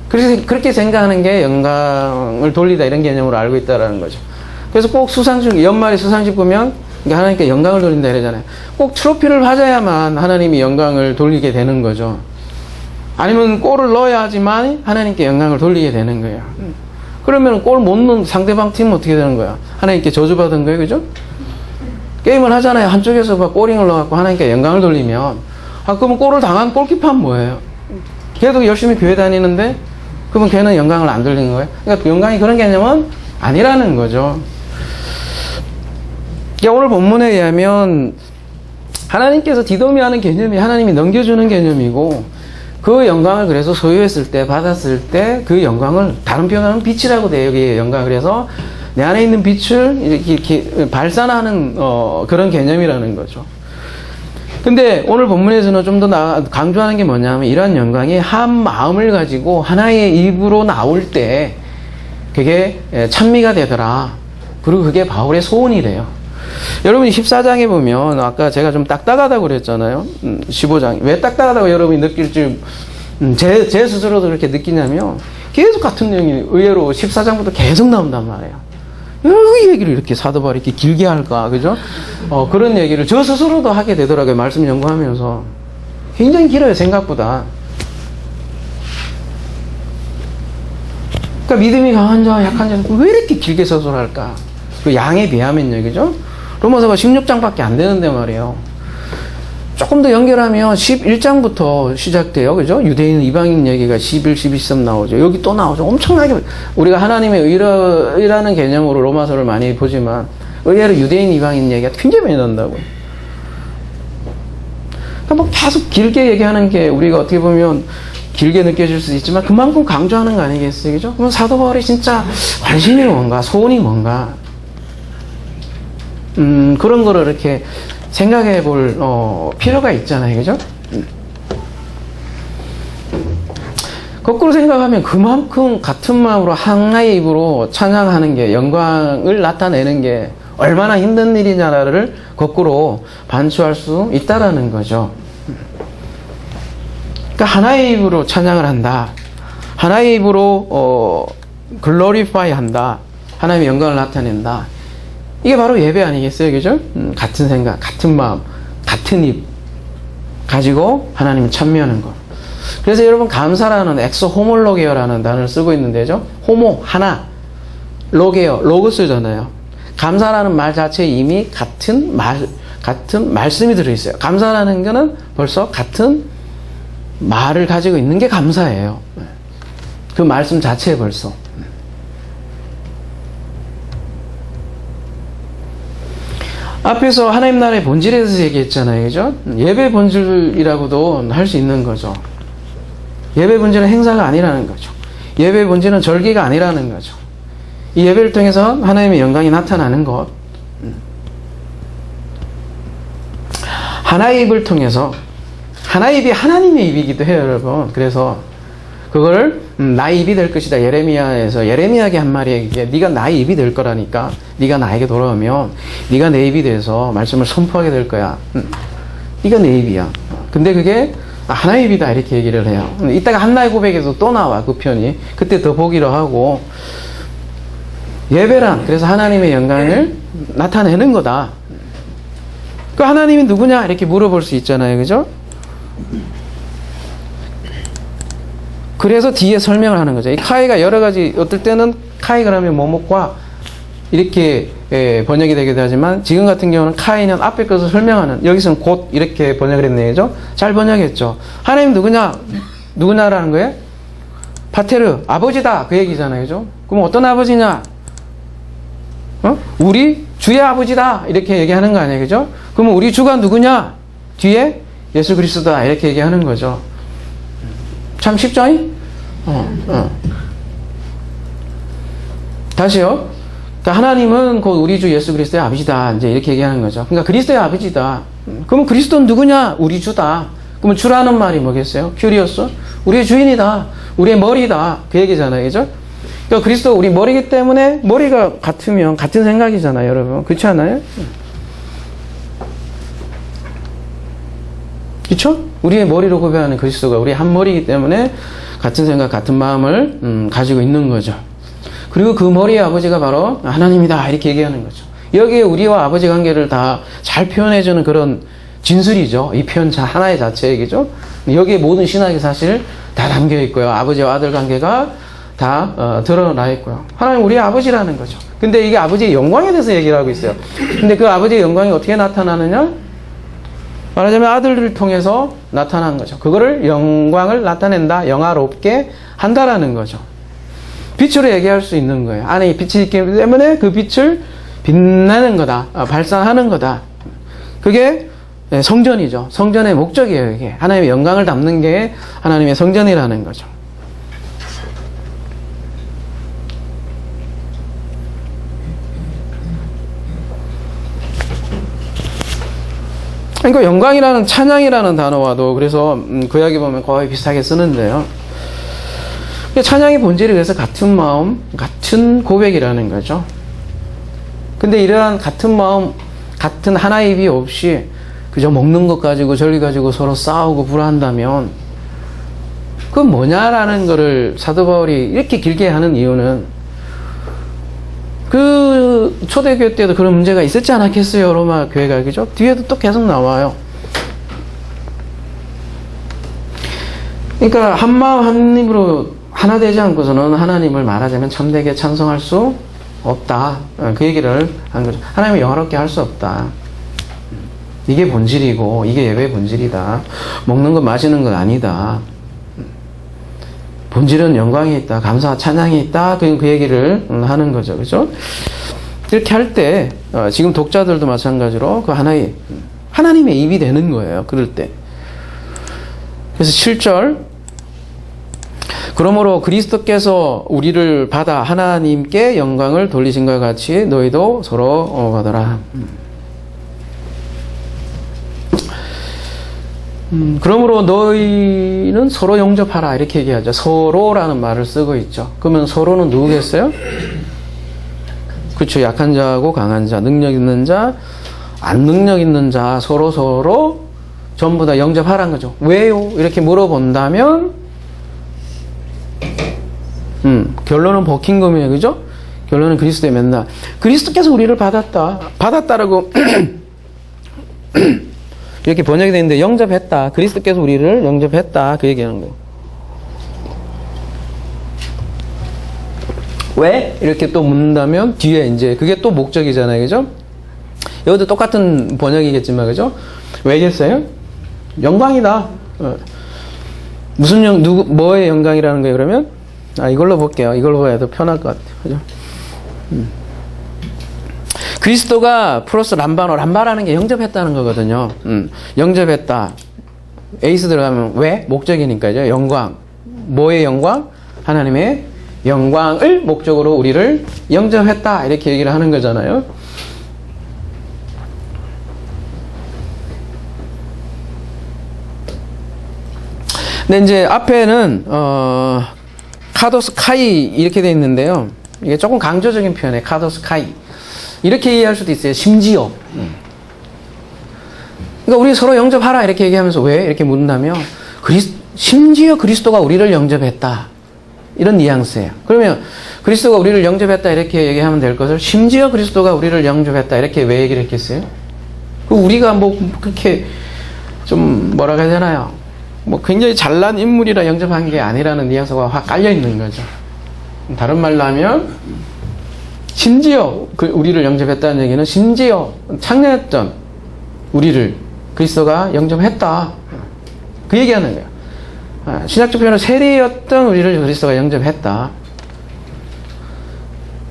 그래서 그렇게 생각하는 게 영광을 돌리다 이런 개념으로 알고 있다라는 거죠. 그래서 꼭 수상식, 연말에 수상식 보면 하나님께 영광을 돌린다 이러잖아요. 꼭 트로피를 받아야만 하나님이 영광을 돌리게 되는 거죠. 아니면 골을 넣어야지만 하나님께 영광을 돌리게 되는 거예요. 그러면 골 못 넣는 상대방 팀은 어떻게 되는 거야? 하나님께 저주받은 거예요, 그죠? 게임을 하잖아요. 한쪽에서 막 골링을 넣어갖고 하나님께 영광을 돌리면, 그러면 골을 당한 골키퍼는 뭐예요? 걔도 열심히 교회 다니는데, 그러면 걔는 영광을 안 돌리는 거예요? 그러니까 영광이 그런 개념은 아니라는 거죠. 오늘 본문에 의하면 하나님께서 디도미하는 개념이 하나님이 넘겨주는 개념이고 그 영광을 그래서 소유했을 때 받았을 때 그 영광을 다른 표현하면 빛이라고 돼요. 여기 영광. 그래서 내 안에 있는 빛을 이렇게 발산하는 그런 개념이라는 거죠. 근데 오늘 본문에서는 좀 더 강조하는 게 뭐냐면 이러한 영광이 한 마음을 가지고 하나의 입으로 나올 때 그게 찬미가 되더라. 그리고 그게 바울의 소원이래요. 여러분이 14장에 보면 아까 제가 좀 딱딱하다고 그랬잖아요. 15장. 왜 딱딱하다고 여러분이 느낄지 제 스스로도 그렇게 느끼냐면 계속 같은 내용이 의외로 14장부터 계속 나온단 말이에요. 이 얘기를 이렇게 사도 바울이 이렇게 길게 할까, 그죠? 그런 얘기를 저 스스로도 하게 되더라고요. 말씀 연구하면서. 굉장히 길어요, 생각보다. 그러니까 믿음이 강한 자, 약한 자는 왜 이렇게 길게 서술할까? 그 양에 비하면요, 그죠? 로마서가 16장밖에 안 되는데 말이에요. 조금 더 연결하면 11장부터 시작돼요. 그죠? 유대인, 이방인 얘기가 11, 12, 13 나오죠. 여기 또 나오죠. 엄청나게, 우리가 하나님의 의라는 개념으로 로마서를 많이 보지만, 의외로 유대인, 이방인 얘기가 굉장히 많이 나온다고요. 그러니까 뭐 계속 길게 얘기하는 게 우리가 어떻게 보면 길게 느껴질 수도 있지만 그만큼 강조하는 거 아니겠어요? 그죠? 그럼 사도 바울이 진짜 관심이 뭔가, 소원이 뭔가, 그런 거를 이렇게 생각해 볼 필요가 있잖아요. 그죠? 거꾸로 생각하면 그만큼 같은 마음으로 하나의 입으로 찬양하는 게, 영광을 나타내는 게 얼마나 힘든 일이냐를 거꾸로 반추할 수 있다라는 거죠. 그러니까 하나의 입으로 찬양을 한다. 하나의 입으로 글로리파이 한다. 하나님의 영광을 나타낸다. 이게 바로 예배 아니겠어요? 그죠? 같은 생각, 같은 마음, 같은 입 가지고 하나님을 찬미하는 것. 그래서 여러분, 감사라는 엑소 호몰로게어라는 단어를 쓰고 있는데죠. 호모, 하나, 로게어, 로고스잖아요. 감사라는 말 자체에 이미 같은 말씀이 들어있어요. 감사라는 거는 벌써 같은 말을 가지고 있는 게 감사예요. 그 말씀 자체에 벌써. 앞에서 하나님 나라의 본질에 대해서 얘기했잖아요. 그죠? 예배 본질이라고도 할 수 있는 거죠. 예배 본질은 행사가 아니라는 거죠. 예배 본질은 절기가 아니라는 거죠. 이 예배를 통해서 하나님의 영광이 나타나는 것. 하나의 입을 통해서, 하나의 입이 하나님의 입이기도 해요, 여러분. 그래서 그걸 나의 입이 될 것이다. 예레미야에서 예레미야에게 한 말이, 이게 네가 나의 입이 될 거라니까. 네가 나에게 돌아오면 네가 내 입이 돼서 말씀을 선포하게 될 거야. 네가 내 입이야. 근데 그게 하나의 입이다, 이렇게 얘기를 해요. 이따가 한나의 고백에서 또 나와, 그 편이. 그때 더 보기로 하고. 예배란, 그래서 하나님의 영광을 나타내는 거다. 그 하나님이 누구냐? 이렇게 물어볼 수 있잖아요. 그죠? 그래서 뒤에 설명을 하는 거죠. 이 카이가 여러 가지, 어떨 때는 카이가 하면 뭐뭐과 이렇게 번역이 되기도 하지만, 지금 같은 경우는 카이는 앞에 것을 설명하는, 여기서는 곧 이렇게 번역을 했네요. 그죠? 잘 번역했죠. 하나님 누구냐? 누구냐라는 거예요? 파테르, 아버지다. 그 얘기잖아요. 그죠? 그럼 어떤 아버지냐? 우리 주의 아버지다. 이렇게 얘기하는 거 아니에요. 그죠? 그러면 우리 주가 누구냐? 뒤에 예수 그리스도다. 이렇게 얘기하는 거죠. 참 쉽죠? 다시요. 그러니까 하나님은 곧 우리 주 예수 그리스도의 아버지다. 이제 이렇게 얘기하는 거죠. 그러니까 그리스도의 아버지다. 그러면 그리스도는 누구냐? 우리 주다. 그러면 주라는 말이 뭐겠어요? 큐리오스? 우리의 주인이다. 우리의 머리다. 그 얘기잖아요. 그죠? 그러니까 그리스도 우리 머리이기 때문에, 머리가 같으면 같은 생각이잖아요. 여러분. 그렇지 않아요? 그렇죠? 우리의 머리로 구별하는 그리스도가 우리 한 머리이기 때문에 같은 생각, 같은 마음을 가지고 있는 거죠. 그리고 그 머리의 아버지가 바로 하나님이다. 이렇게 얘기하는 거죠. 여기에 우리와 아버지 관계를 다 잘 표현해주는 그런 진술이죠. 이 표현 하나의 자체 얘기죠. 여기에 모든 신학이 사실 다 담겨 있고요. 아버지와 아들 관계가 다 드러나 있고요. 하나님 우리의 아버지라는 거죠. 근데 이게 아버지의 영광에 대해서 얘기를 하고 있어요. 근데 그 아버지의 영광이 어떻게 나타나느냐? 말하자면 아들을 통해서 나타난 거죠. 그거를 영광을 나타낸다, 영화롭게 한다라는 거죠. 빛으로 얘기할 수 있는 거예요. 안에 빛이 있기 때문에 그 빛을 빛내는 거다, 발산하는 거다. 그게 성전이죠. 성전의 목적이에요. 이게 하나님의 영광을 담는 게 하나님의 성전이라는 거죠. 그러니까 영광이라는, 찬양이라는 단어와도 그래서 구약에 보면 거의 비슷하게 쓰는데요. 찬양의 본질이 그래서 같은 마음, 같은 고백이라는 거죠. 근데 이러한 같은 마음, 같은 하나의 입이 없이 그저 먹는 것 가지고 절기 가지고 서로 싸우고 불화한다면 그건 뭐냐라는 거를 사도 바울이 이렇게 길게 하는 이유는, 그 초대교회 때도 그런 문제가 있었지 않았겠어요? 로마 교회가. 그죠? 뒤에도 또 계속 나와요. 그러니까 한 마음 한 입으로 하나 되지 않고서는 하나님을 말하자면 참되게 찬송할 수 없다. 그 얘기를 한 거죠. 하나님을 영화롭게 할 수 없다. 이게 본질이고 이게 예배의 본질이다. 먹는 것 마시는 것 아니다. 본질은 영광이 있다. 감사와 찬양이 있다. 그 얘기를 하는 거죠. 그죠? 이렇게 할 때, 지금 독자들도 마찬가지로 그 하나님의 입이 되는 거예요. 그럴 때. 그래서 7절. 그러므로 그리스도께서 우리를 받아 하나님께 영광을 돌리신 것 같이 너희도 서로 받아라. 그러므로 너희는 서로 영접하라 이렇게 얘기하죠. 서로라는 말을 쓰고 있죠. 그러면 서로는 누구겠어요? 그렇죠. 약한 자하고 강한 자, 능력 있는 자, 안 능력 있는 자 서로 전부 다 영접하라는 거죠. 왜요? 이렇게 물어본다면 결론은 버킹검이에요. 그죠? 결론은 그리스도의 맨날 그리스도께서 우리를 받았다라고 이렇게 번역이 되는데 영접했다. 그리스도께서 우리를 영접했다. 그 얘기하는 거예요. 왜? 이렇게 또 묻는다면 뒤에 이제 그게 또 목적이잖아요. 그죠? 여기도 똑같은 번역이겠지만 그죠? 왜겠어요? 영광이다. 무슨 뭐의 영광이라는 거예요, 그러면? 이걸로 볼게요. 이걸로 봐야 더 편할 것 같아요. 그죠? 그리스도가 플러스 람바라는 게 영접했다는 거거든요. 영접했다. 에이스 들어가면 왜? 목적이니까요. 영광. 뭐의 영광? 하나님의 영광을 목적으로 우리를 영접했다. 이렇게 얘기를 하는 거잖아요. 근데 이제 앞에는 카도스 카이 이렇게 돼 있는데요. 이게 조금 강조적인 표현이에요. 카도스 카이. 이렇게 이해할 수도 있어요. 심지어. 그러니까 우리 서로 영접하라 이렇게 얘기하면서 왜? 이렇게 묻는다면 심지어 그리스도가 우리를 영접했다. 이런 뉘앙스예요. 그러면 그리스도가 우리를 영접했다 이렇게 얘기하면 될 것을 심지어 그리스도가 우리를 영접했다 이렇게 왜 얘기를 했겠어요? 우리가 뭐 그렇게 좀 뭐라고 해야 되나요? 뭐 굉장히 잘난 인물이라 영접한 게 아니라는 뉘앙스가 확 깔려 있는 거죠. 다른 말로 하면 심지어 우리를 영접했다는 얘기는 심지어 창녀였던 우리를 그리스도가 영접했다. 그 얘기하는 거예요. 신학적 표현은 세리였던 우리를 그리스도가 영접했다.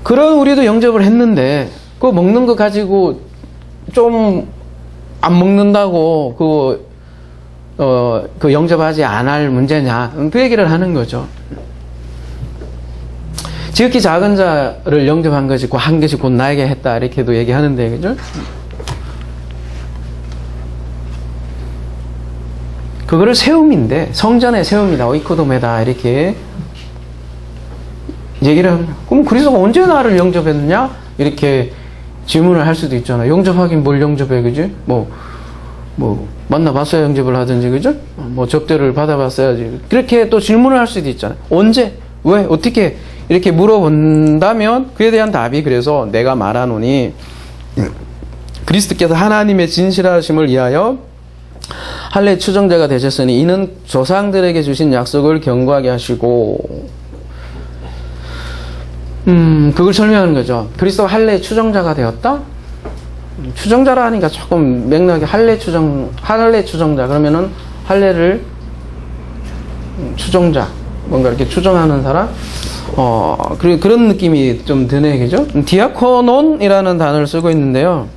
그런 우리도 영접을 했는데 그거 먹는 거 가지고 좀 안 먹는다고 그 영접하지 안 할 문제냐 그 얘기를 하는 거죠. 지극히 작은 자를 영접한 것이 한 것이 곧 나에게 했다 이렇게도 얘기하는데 그죠? 그거를 세움인데 성전의 세움이다 오이코도메다 이렇게 얘기를 하면 그럼 그리스도가 언제 나를 영접했느냐 이렇게 질문을 할 수도 있잖아요. 영접하긴 뭘 영접해 그지? 뭐 만나봤어야 영접을 하든지 그죠? 뭐 접대를 받아봤어야지 그렇게 또 질문을 할 수도 있잖아요. 언제? 왜? 어떻게? 이렇게 물어본다면 그에 대한 답이 그래서 내가 말하노니 그리스도께서 하나님의 진실하심을 위하여 할례 추정자가 되셨으니 이는 조상들에게 주신 약속을 견고하게 하시고 그걸 설명하는 거죠. 그리스도가 할례 추정자가 되었다? 추정자라 하니까 조금 맥락이 할례 추정자 그러면은 할례를 추정자 뭔가 이렇게 추정하는 사람 그리고 그런 느낌이 좀 드네 그죠? 디아코논이라는 단어를 쓰고 있는데요.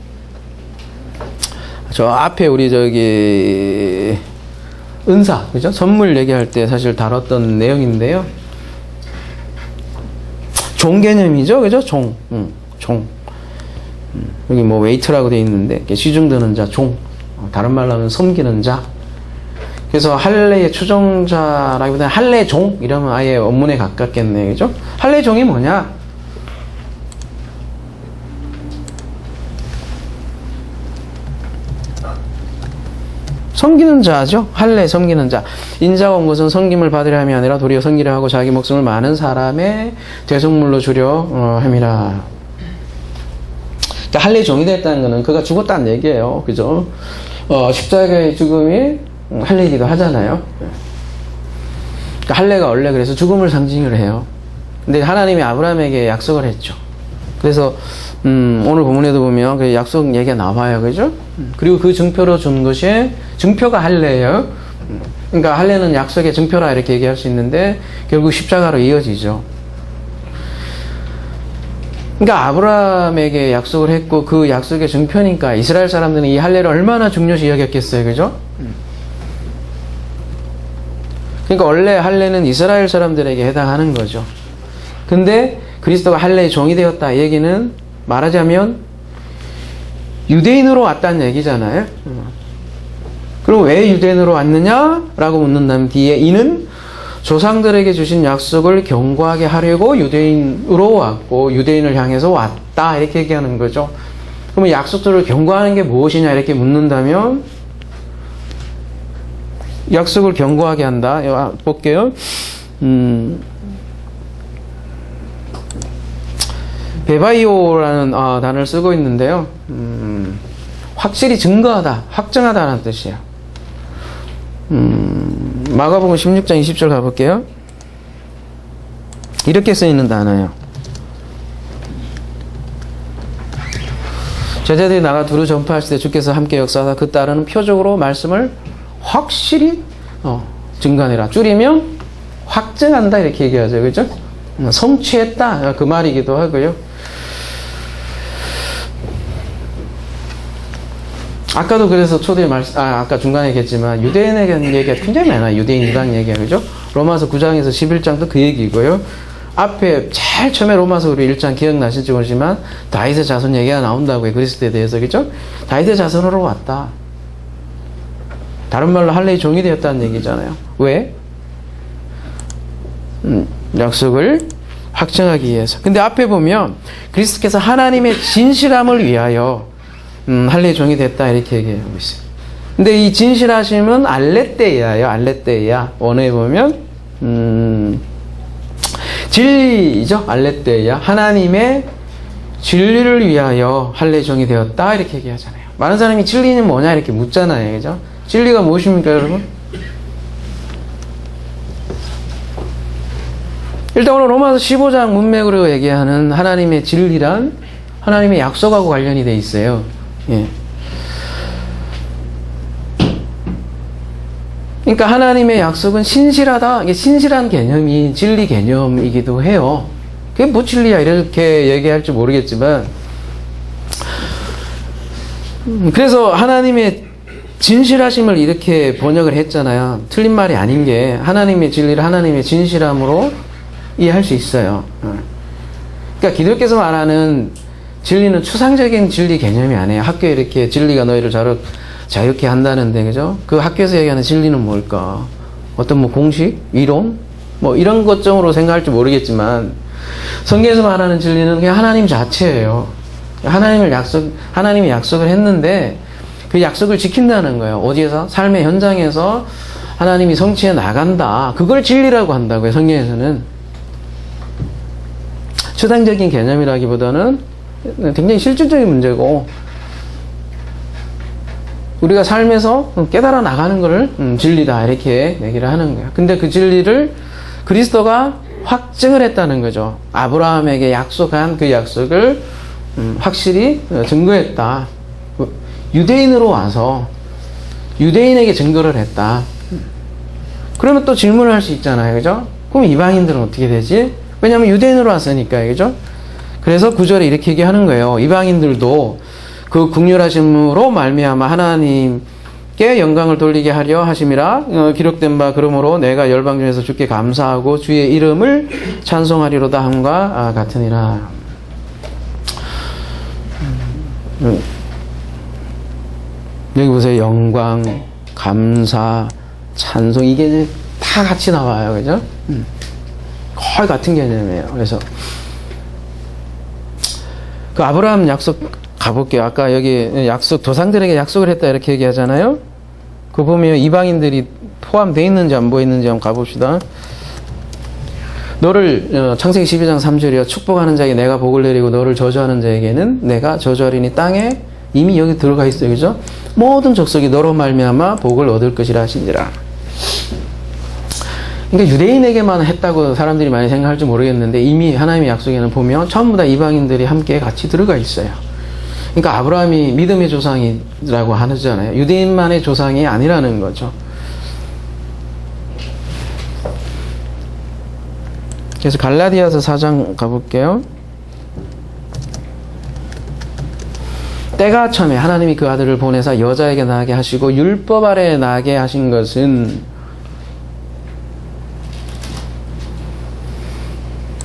저 앞에 우리 저기 은사 그죠? 선물 얘기할 때 사실 다뤘던 내용인데요. 종 개념이죠, 그죠? 종. 여기 뭐 웨이트라고 돼 있는데 시중드는 자, 종. 다른 말로 하면 섬기는 자. 그래서 할례의 추종자라기보다는 할례종 이러면 아예 원문에 가깝겠네, 그죠? 할례종이 뭐냐? 섬기는 자죠. 할례 섬기는 자. 인자가 온 것은 섬김을 받으려 함이 아니라 도리어 섬기려 하고 자기 목숨을 많은 사람의 대속물로 주려 함이라. 그러니까 할례 종이 됐다는 것은 그가 죽었다는 얘기예요. 그죠? 십자가의 죽음이 할례이기도 하잖아요. 그러니까 할례가 원래 그래서 죽음을 상징을 해요. 근데 하나님이 아브라함에게 약속을 했죠. 그래서 오늘 본문에도 보면 그 약속 얘기가 나와요. 그죠? 그리고 그 증표로 준 것이 증표가 할례예요. 그러니까 할례는 약속의 증표라 이렇게 얘기할 수 있는데 결국 십자가로 이어지죠. 그러니까 아브라함에게 약속을 했고 그 약속의 증표니까 이스라엘 사람들은 이 할례를 얼마나 중요시 여겼겠어요. 그죠? 그러니까 원래 할례는 이스라엘 사람들에게 해당하는 거죠. 근데 그리스도가 할례의 종이 되었다 이 얘기는 말하자면 유대인으로 왔다는 얘기잖아요. 그럼 왜 유대인으로 왔느냐라고 묻는다면 뒤에 이는 조상들에게 주신 약속을 경고하게 하려고 유대인으로 왔고 유대인을 향해서 왔다 이렇게 얘기하는 거죠. 그러면 약속들을 경고하는 게 무엇이냐 이렇게 묻는다면 약속을 경고하게 한다. 볼게요. 베바이오라는 단어를 쓰고 있는데요. 확실히 증거하다, 확정하다라는 뜻이에요. 마가복음 16장 20절 가볼게요. 이렇게 쓰이는 단어예요. 제자들이 나가 두루 전파하실 때 주께서 함께 역사하사 그 따르는 표적으로 말씀을 확실히 증거하니라. 줄이면 확증한다 이렇게 얘기하죠. 그죠? 성취했다 그 말이기도 하고요. 아까도 그래서 초대에 아까 중간에 얘기했지만 유대인에 대한 얘기가 굉장히 많아요. 유대인 이방 얘기가 그죠? 로마서 9장에서 11장도 그 얘기고요. 앞에 제일 처음에 로마서 우리 1장 기억나실지 모르지만 다윗의 자손 얘기가 나온다고요. 그리스도에 대해서 그죠? 다윗의 자손으로 왔다. 다른 말로 할례의 종이 되었다는 얘기잖아요. 왜? 약속을 확정하기 위해서. 근데 앞에 보면 그리스도께서 하나님의 진실함을 위하여 할례의 종이 됐다 이렇게 얘기하고 있어요. 근데 이 진실하심은 알레테이아예요. 알레테이아. 원어에 보면 진리죠. 알레테이아. 하나님의 진리를 위하여 할례의 종이 되었다 이렇게 얘기하잖아요. 많은 사람이 진리는 뭐냐 이렇게 묻잖아요. 그죠? 진리가 무엇입니까, 여러분? 일단 오늘 로마서 15장 문맥으로 얘기하는 하나님의 진리란 하나님의 약속하고 관련이 돼 있어요. 예. 그러니까 하나님의 약속은 신실하다. 이게 신실한 개념이 진리 개념이기도 해요. 그게 뭐 진리야 이렇게 얘기할지 모르겠지만 그래서 하나님의 진실하심을 이렇게 번역을 했잖아요. 틀린 말이 아닌 게 하나님의 진리를 하나님의 진실함으로 이해할 수 있어요. 그러니까 기독교에서 말하는 진리는 추상적인 진리 개념이 아니에요. 학교에 이렇게 진리가 너희를 자유케 한다는데, 그죠? 그 학교에서 얘기하는 진리는 뭘까? 어떤 뭐 공식? 이론? 뭐 이런 것정으로 생각할지 모르겠지만, 성경에서 말하는 진리는 그냥 하나님 자체예요. 하나님이 약속을 했는데, 그 약속을 지킨다는 거예요. 어디에서? 삶의 현장에서 하나님이 성취해 나간다. 그걸 진리라고 한다고요, 성경에서는. 추상적인 개념이라기보다는 굉장히 실질적인 문제고, 우리가 삶에서 깨달아 나가는 것을 진리다 이렇게 얘기를 하는 거예요. 근데 그 진리를 그리스도가 확증을 했다는 거죠. 아브라함에게 약속한 그 약속을 확실히 증거했다. 유대인으로 와서 유대인에게 증거를 했다. 그러면 또 질문을 할 수 있잖아요. 그죠? 그럼 이방인들은 어떻게 되지? 왜냐하면 유대인으로 왔으니까요. 그죠? 그래서 9절에 이렇게 얘기하는 거예요. 이방인들도 그 긍휼하심으로 말미암아 하나님께 영광을 돌리게 하려 하심이라 기록된 바 그러므로 내가 열방 중에서 주께 감사하고 주의 이름을 찬송하리로다 함과 같으니라. 여기 보세요. 영광, 감사, 찬송 이게 다 같이 나와요. 그죠? 거의 같은 개념이에요. 그래서 그 아브라함 약속 가볼게요. 아까 여기 조상들에게 약속을 했다 이렇게 얘기하잖아요. 그거 보면 이방인들이 포함되어 있는지 안 보여 있는지 한번 가봅시다. 너를 창세기 12장 3절이요. 축복하는 자에게 내가 복을 내리고 너를 저주하는 자에게는 내가 저주하리니 땅에 이미 여기 들어가 있어요. 그죠? 모든 족속이 너로 말미암아 복을 얻을 것이라 하시니라. 그러니까 유대인에게만 했다고 사람들이 많이 생각할지 모르겠는데 이미 하나님의 약속에는 보면 전부 다 이방인들이 함께 같이 들어가 있어요. 그러니까 아브라함이 믿음의 조상이라고 하잖아요. 유대인만의 조상이 아니라는 거죠. 그래서 갈라디아서 4장 가볼게요. 때가 참에 하나님이 그 아들을 보내사 여자에게 나게 하시고 율법 아래 나게 하신 것은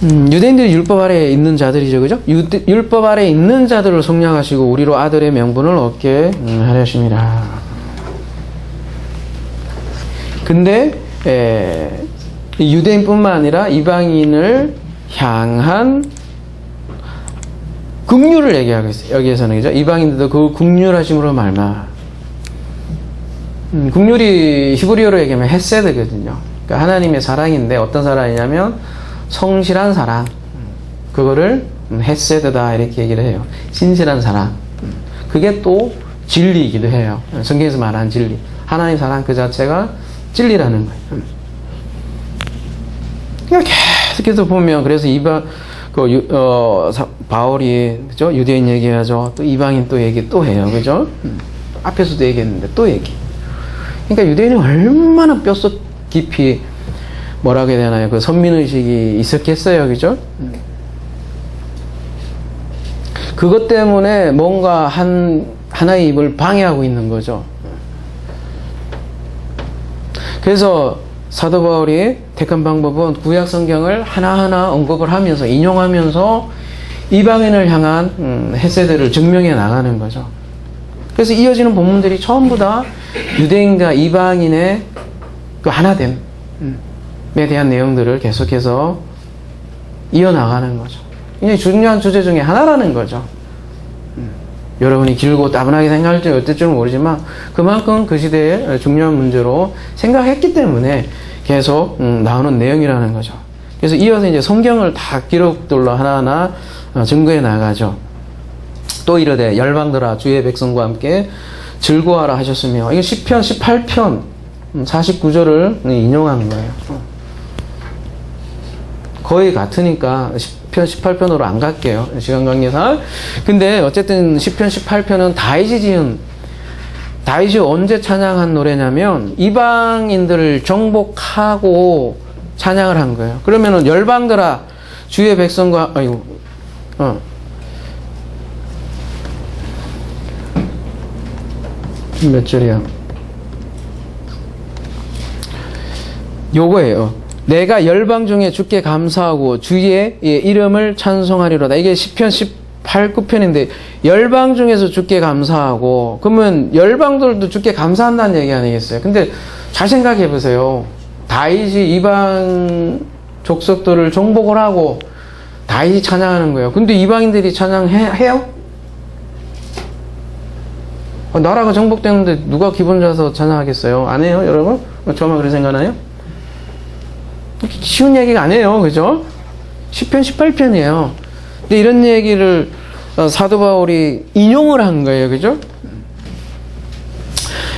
유대인들이 율법 아래에 있는 자들이죠. 그죠? 율법 아래에 있는 자들을 속량하시고 우리로 아들의 명분을 얻게 하려심이라. 근데 유대인뿐만 아니라 이방인을 향한 긍휼을 얘기하고 있어요. 여기에서는 그죠? 이방인들도 그 긍휼하심으로 말마. 긍휼이 히브리어로 얘기하면 헤세드거든요. 그러니까 하나님의 사랑인데 어떤 사랑이냐면 성실한 사랑. 그거를 헤세드다 이렇게 얘기를 해요. 신실한 사랑. 그게 또 진리이기도 해요. 성경에서 말하는 진리. 하나님의 사랑 그 자체가 진리라는 거예요. 그러니까 계속해서 보면 그래서 바울이 그죠? 유대인 얘기하죠. 또 이방인 또 얘기 또 해요. 그죠? 앞에서도 얘기했는데 또 얘기. 그러니까 유대인이 얼마나 뼛속 깊이 뭐라고 해야 되나요? 그 선민의식이 있었겠어요. 그죠? 그것 때문에 뭔가 하나의 입을 방해하고 있는 거죠. 그래서 사도 바울이 택한 방법은 구약 성경을 하나하나 언급을 하면서 인용하면서 이방인을 향한 헤세드를 증명해 나가는 거죠. 그래서 이어지는 본문들이 전부 다 유대인과 이방인의 그 하나됨에 대한 내용들을 계속해서 이어나가는 거죠. 굉장히 중요한 주제 중에 하나라는 거죠. 여러분이 길고 따분하게 생각할지 어떨 줄 모르지만 그만큼 그 시대의 중요한 문제로 생각했기 때문에 계속 나오는 내용이라는 거죠. 그래서 이어서 이제 성경을 다 기록들로 하나하나 증거해 나가죠. 또 이르되 열방들아 주의 백성과 함께 즐거워하라 하셨으며, 이게 시편 18편 49절을 인용한 거예요. 거의 같으니까 시편 18편으로 안 갈게요. 시간 관계상. 근데 어쨌든 시편 18편은 다윗이 지은, 다윗이 언제 찬양한 노래냐면 이방인들을 정복하고 찬양을 한 거예요. 그러면은 열방들아 주의 백성과 몇 절이야? 요거예요. 내가 열방 중에 주께 감사하고 주의 이름을 찬송하리로다. 이게 시편 18, 9편인데 열방 중에서 주께 감사하고, 그러면 열방들도 주께 감사한다는 얘기 아니겠어요? 근데 잘 생각해 보세요. 다윗이 이방 족속들을 정복을 하고 다윗이 찬양하는 거예요. 근데 이방인들이 찬양해요? 나라가 정복되는데 누가 기분 좋아서 찬양하겠어요? 안 해요, 여러분? 저만 그렇게 생각하나요? 쉬운 얘기가 아니에요, 그죠? 시편 18편이에요. 근데 이런 얘기를 사도 바울이 인용을 한 거예요, 그죠?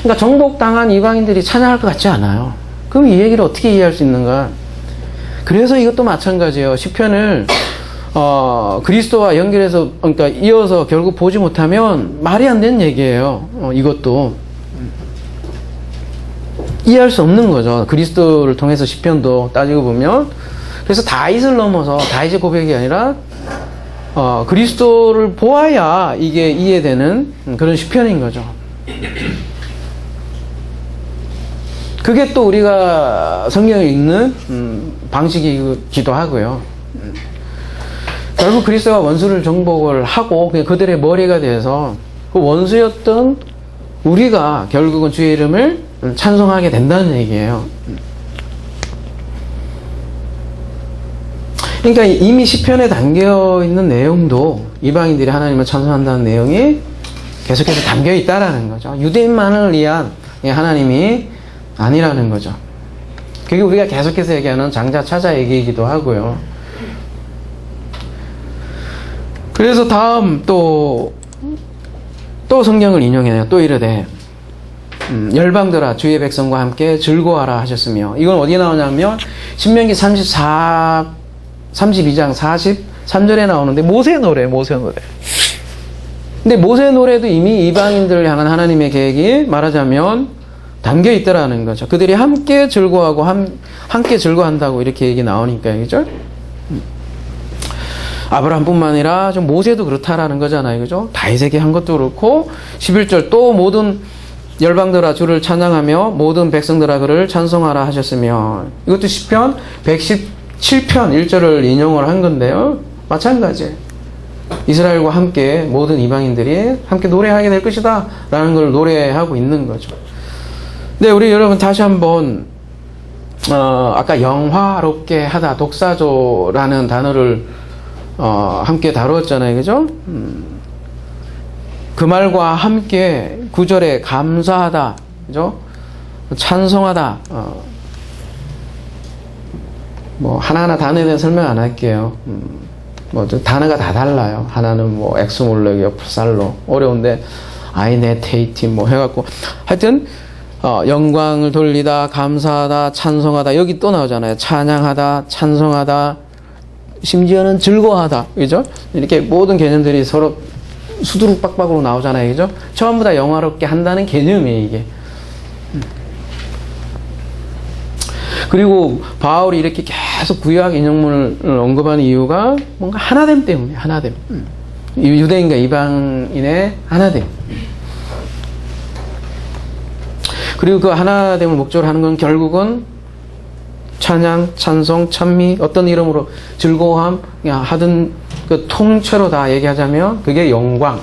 그러니까 정복당한 이방인들이 찬양할 것 같지 않아요. 그럼 이 얘기를 어떻게 이해할 수 있는가? 그래서 이것도 마찬가지예요. 시편을 그리스도와 연결해서, 그러니까 이어서 결국 보지 못하면 말이 안 되는 얘기예요. 이것도 이해할 수 없는 거죠. 그리스도를 통해서 시편도 따지고 보면. 그래서 다윗을 넘어서 다윗의 고백이 아니라 그리스도를 보아야 이게 이해되는 그런 시편인 거죠. 그게 또 우리가 성경을 읽는 방식이기도 하고요. 결국 그리스도가 원수를 정복을 하고 그들의 머리가 돼서 그 원수였던 우리가 결국은 주의 이름을 찬송하게 된다는 얘기예요. 그러니까 이미 시편에 담겨 있는 내용도 이방인들이 하나님을 찬송한다는 내용이 계속해서 담겨 있다라는 거죠. 유대인만을 위한 하나님이 아니라는 거죠. 그게 우리가 계속해서 얘기하는 장자 차자 얘기이기도 하고요. 그래서 다음 또 성경을 인용해요. 또 이르되 열방들아 주의 백성과 함께 즐거워하라 하셨으며, 이건 어디에 나오냐면 신명기 32장 43절에 나오는데 모세 노래. 근데 모세 노래도 이미 이방인들을 향한 하나님의 계획이 말하자면 담겨 있더라는 거죠. 그들이 함께 즐거워하고 함께 즐거워한다고 이렇게 얘기 나오니까, 그죠? 아브라함뿐만 아니라 좀 모세도 그렇다라는 거잖아요, 그죠? 다윗에게 한 것도 그렇고 11절 또 모든 열방들아 주를 찬양하며 모든 백성들아 그를 찬송하라 하셨으며, 이것도 시편 117편 1절을 인용을 한 건데요, 마찬가지. 이스라엘과 함께 모든 이방인들이 함께 노래하게 될 것이다 라는 걸 노래하고 있는 거죠. 네, 우리 여러분 다시 한번 아까 영화롭게 하다, 독사조라는 단어를 함께 다루었잖아요. 그죠? 그 말과 함께 9절에 감사하다, 그죠? 찬송하다, 뭐 하나하나 단어에 대해 설명 안 할게요. 뭐 단어가 다 달라요. 하나는 뭐 엑스몰로기어 프살로 어려운데 아이네테이티 뭐 해갖고 하여튼 영광을 돌리다, 감사하다, 찬송하다, 여기 또 나오잖아요. 찬양하다, 찬송하다, 심지어는 즐거워하다, 그죠? 이렇게 모든 개념들이 서로 수두룩 빡빡으로 나오잖아요, 그죠? 전부 다 영화롭게 한다는 개념이에요, 이게. 그리고 바울이 이렇게 계속 구약 인용문을 언급하는 이유가 뭔가 하나됨 때문에, 하나됨. 유대인과 이방인의 하나됨. 그리고 그 하나됨을 목적으로 하는 건 결국은 찬양, 찬송, 찬미, 어떤 이름으로 즐거워함 하든 그 통째로 다 얘기하자면 그게 영광,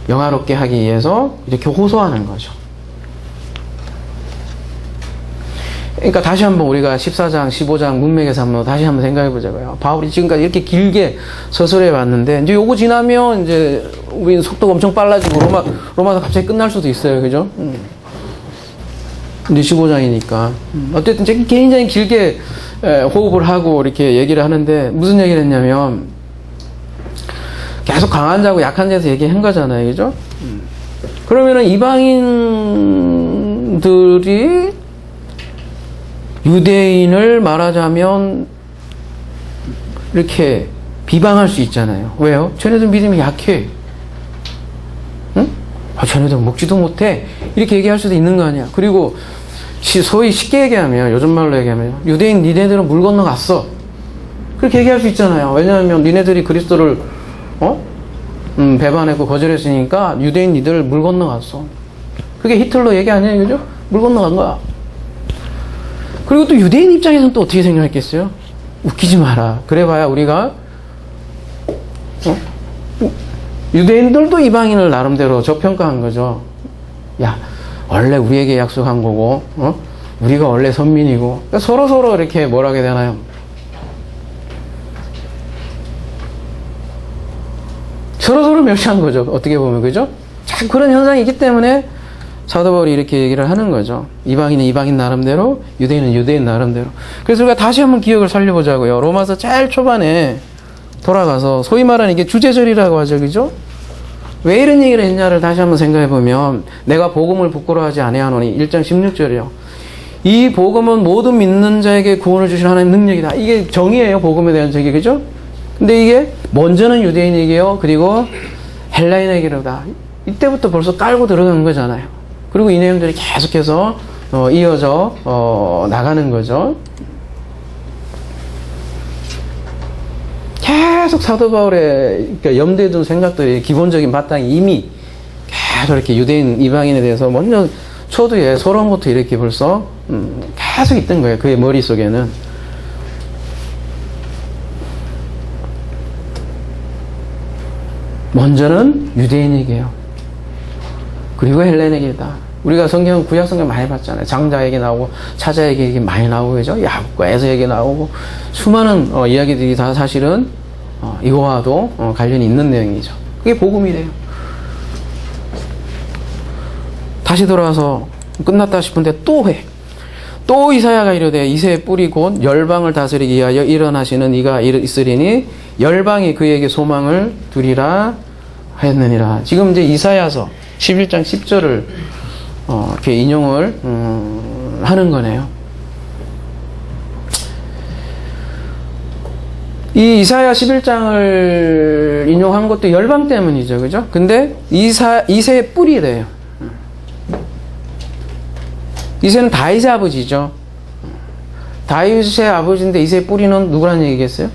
영화롭게 하기 위해서 이렇게 호소하는 거죠. 그러니까 다시 한번 우리가 14장, 15장 문맥에서 한번 다시 한번 생각해 보자고요. 바울이 지금까지 이렇게 길게 서술해 봤는데 이제 요거 지나면 이제 우리 속도가 엄청 빨라지고 로마서 갑자기 끝날 수도 있어요, 그죠? 근데 15장이니까 어쨌든 제가 굉장히 길게 호흡을 하고 이렇게 얘기를 하는데 무슨 얘기를 했냐면 계속 강한 자고 약한 자에서 얘기한 거잖아요, 그죠? 그러면은 이방인들이 유대인을 말하자면 이렇게 비방할 수 있잖아요. 왜요? 쟤네들 믿음이 약해. 응? 쟤네들 먹지도 못해. 이렇게 얘기할 수도 있는 거 아니야. 그리고 소위 쉽게 얘기하면, 요즘 말로 얘기하면 유대인 니네들은 물 건너갔어. 그렇게 얘기할 수 있잖아요. 왜냐하면 니네들이 그리스도를 배반했고 거절했으니까 유대인 니들 물 건너갔어. 그게 히틀러 얘기 아니에요, 그죠? 물 건너간 거야. 그리고 또 유대인 입장에서는 또 어떻게 생각했겠어요? 웃기지 마라. 그래봐야 우리가 유대인들도 이방인을 나름대로 저평가한 거죠. 야, 원래 우리에게 약속한 거고, 우리가 원래 선민이고, 그러니까 서로 이렇게 뭐라 하게 되나요? 서로 멸시한 거죠. 어떻게 보면, 그죠? 자, 그런 현상이 있기 때문에 사도 바울이 이렇게 얘기를 하는 거죠. 이방인은 이방인 나름대로, 유대인은 유대인 나름대로. 그래서 우리가 다시 한번 기억을 살려보자고요. 로마서 제일 초반에 돌아가서 소위 말하는 이게 주제절이라고 하죠, 그죠? 왜 이런 얘기를 했냐를 다시 한번 생각해 보면 내가 복음을 부끄러워하지 아니하노니 1장 16절이요. 이 복음은 모든 믿는 자에게 구원을 주신 하나님의 능력이다. 이게 정의예요, 복음에 대한 저기, 그죠? 근데 이게 먼저는 유대인에게요, 그리고 헬라인에게로다. 이때부터 벌써 깔고 들어간 거잖아요. 그리고 이 내용들이 계속해서 이어져 나가는 거죠. 계속 사도 바울의 그러니까 염두에 둔 생각들이 기본적인 바탕이 이미 계속 이렇게 유대인 이방인에 대해서 먼저 초두에 소론부터 이렇게 벌써 계속 있던 거예요. 그의 머릿속에는. 먼저는 유대인에게요. 그리고 헬렌에게다. 우리가 구약 성경 많이 봤잖아요. 장자에게 나오고 차자에게 얘기 많이 나오고, 그죠? 야곱과 에서에게 나오고 수많은 이야기들이 다 사실은 이거와도 관련이 있는 내용이죠. 그게 복음이 돼요. 다시 돌아와서 끝났다 싶은데 또 해. 또 이사야가 이르되 이새의 뿌리 곧 열방을 다스리기 위하여 일어나시는 이가 있으리니 열방이 그에게 소망을 두리라 하였느니라. 지금 이제 이사야서 11장 10절을 이렇게 인용을 하는 거네요. 이 이사야 11장을 인용한 것도 열방 때문이죠, 그죠? 근데 이새의 뿌리래요. 이새는 다윗의 아버지죠. 다윗의 아버지인데 이새의 뿌리는 누구란 얘기겠어요?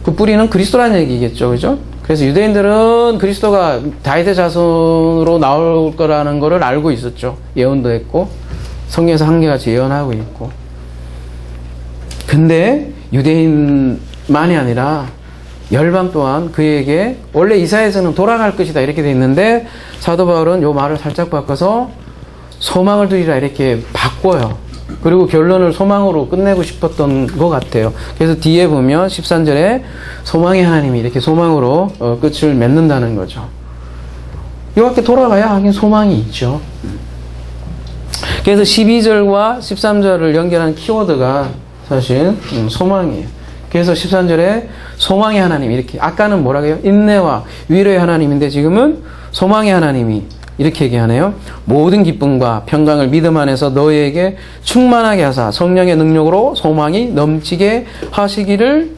그 뿌리는 그리스도란 얘기겠죠, 그죠? 그래서 유대인들은 그리스도가 다윗의 자손으로 나올 거라는 거를 알고 있었죠. 예언도 했고 성경에서 한결같이 예언하고 있고. 근데 유대인만이 아니라 열방 또한 그에게 원래 이사야에서는 돌아갈 것이다 이렇게 돼 있는데 사도 바울은 요 말을 살짝 바꿔서 소망을 두리라 이렇게 바꿔요. 그리고 결론을 소망으로 끝내고 싶었던 것 같아요. 그래서 뒤에 보면 13절에 소망의 하나님이 이렇게 소망으로 끝을 맺는다는 거죠. 이렇게 돌아가야 하긴 소망이 있죠. 그래서 12절과 13절을 연결하는 키워드가 사실 소망이에요. 그래서 13절에 소망의 하나님 이렇게, 아까는 뭐라고 해요? 인내와 위로의 하나님인데 지금은 소망의 하나님이 이렇게 얘기하네요. 모든 기쁨과 평강을 믿음 안에서 너희에게 충만하게 하사 성령의 능력으로 소망이 넘치게 하시기를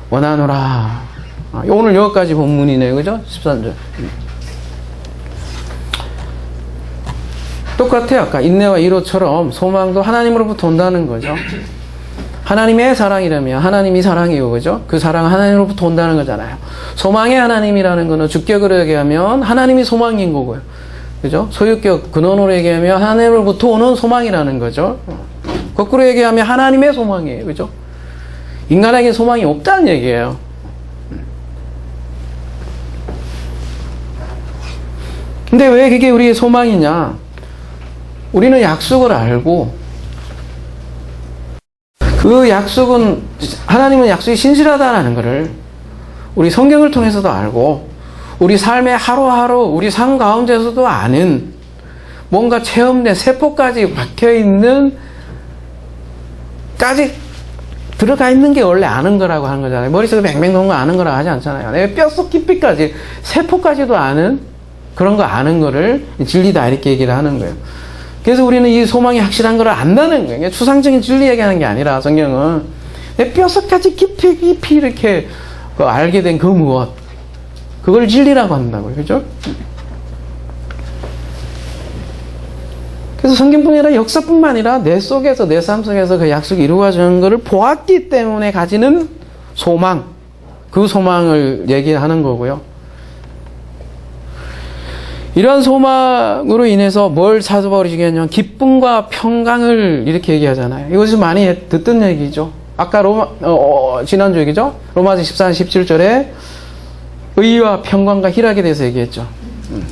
원하노라. 오늘 여기까지 본문이네요. 그죠? 13절. 똑같아요. 아까 인내와 위로처럼 소망도 하나님으로부터 온다는 거죠. 하나님의 사랑이라면 하나님이 사랑이고, 그죠? 그 사랑은 하나님으로부터 온다는 거잖아요. 소망의 하나님이라는 거는 주격으로 얘기하면 하나님이 소망인 거고요. 그죠? 소유격 근원으로 얘기하면 하나님으로부터 오는 소망이라는 거죠. 거꾸로 얘기하면 하나님의 소망이에요. 그죠? 인간에게 소망이 없다는 얘기예요. 근데 왜 그게 우리의 소망이냐? 우리는 약속을 알고, 그 약속은, 하나님은 약속이 신실하다라는 것을 우리 성경을 통해서도 알고, 우리 삶의 하루하루, 우리 삶 가운데서도 아는, 뭔가 체험된 세포까지 박혀있는, 까지 들어가 있는 게 원래 아는 거라고 하는 거잖아요. 머릿속에 뱅뱅 도는 거 아는 거라고 하지 않잖아요. 내 뼛속 깊이까지, 세포까지도 아는, 그런 거 아는 거를 진리다, 이렇게 얘기를 하는 거예요. 그래서 우리는 이 소망이 확실한 걸 안다는 거예요. 추상적인 진리 얘기하는 게 아니라 성경은 내 뼛속까지 깊이 이렇게 알게 된 그 무엇, 그걸 진리라고 한다고요. 그죠? 그래서 성경뿐만 아니라 역사뿐만 아니라 내 속에서, 내 삶 속에서 그 약속이 이루어지는 것을 보았기 때문에 가지는 소망, 그 소망을 얘기하는 거고요. 이러한 소망으로 인해서 뭘 사도 바울이 얘기하냐면 기쁨과 평강을 이렇게 얘기하잖아요. 이것이 많이 듣던 얘기죠. 아까 지난주 얘기죠. 로마서 14장 17절에 의와 평강과 희락에 대해서 얘기했죠.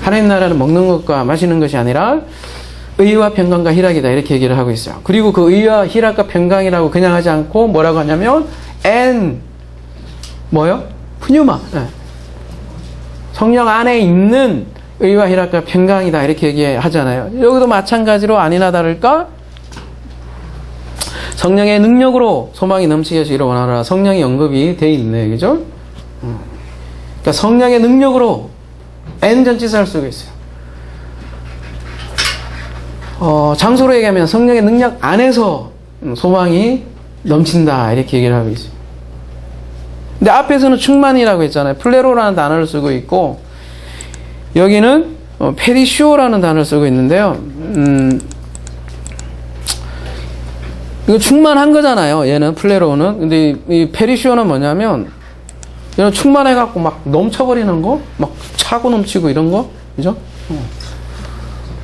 하나님 나라는 먹는 것과 마시는 것이 아니라 의와 평강과 희락이다, 이렇게 얘기를 하고 있어요. 그리고 그 의와 희락과 평강이라고 그냥 하지 않고 뭐라고 하냐면 뭐요? 푸뉴마, 성령 안에 있는 의와 희락과 평강이다, 이렇게 얘기하잖아요. 여기도 마찬가지로 아니나 다를까 성령의 능력으로 소망이 넘치게 하시기를 원하노라. 성령이 언급이 돼 있네, 그죠? 그러니까 성령의 능력으로 전치사를 쓰고 있어요. 장소로 얘기하면 성령의 능력 안에서 소망이 넘친다, 이렇게 얘기를 하고 있어요. 근데 앞에서는 충만이라고 했잖아요. 플레로라는 단어를 쓰고 있고, 여기는 페리시오라는 단어를 쓰고 있는데요. 이거 충만한 거잖아요. 얘는 플레로는. 근데 이 페리시오는 뭐냐면 얘는 충만해갖고 막 넘쳐버리는 거, 막 차고 넘치고 이런 거, 그죠?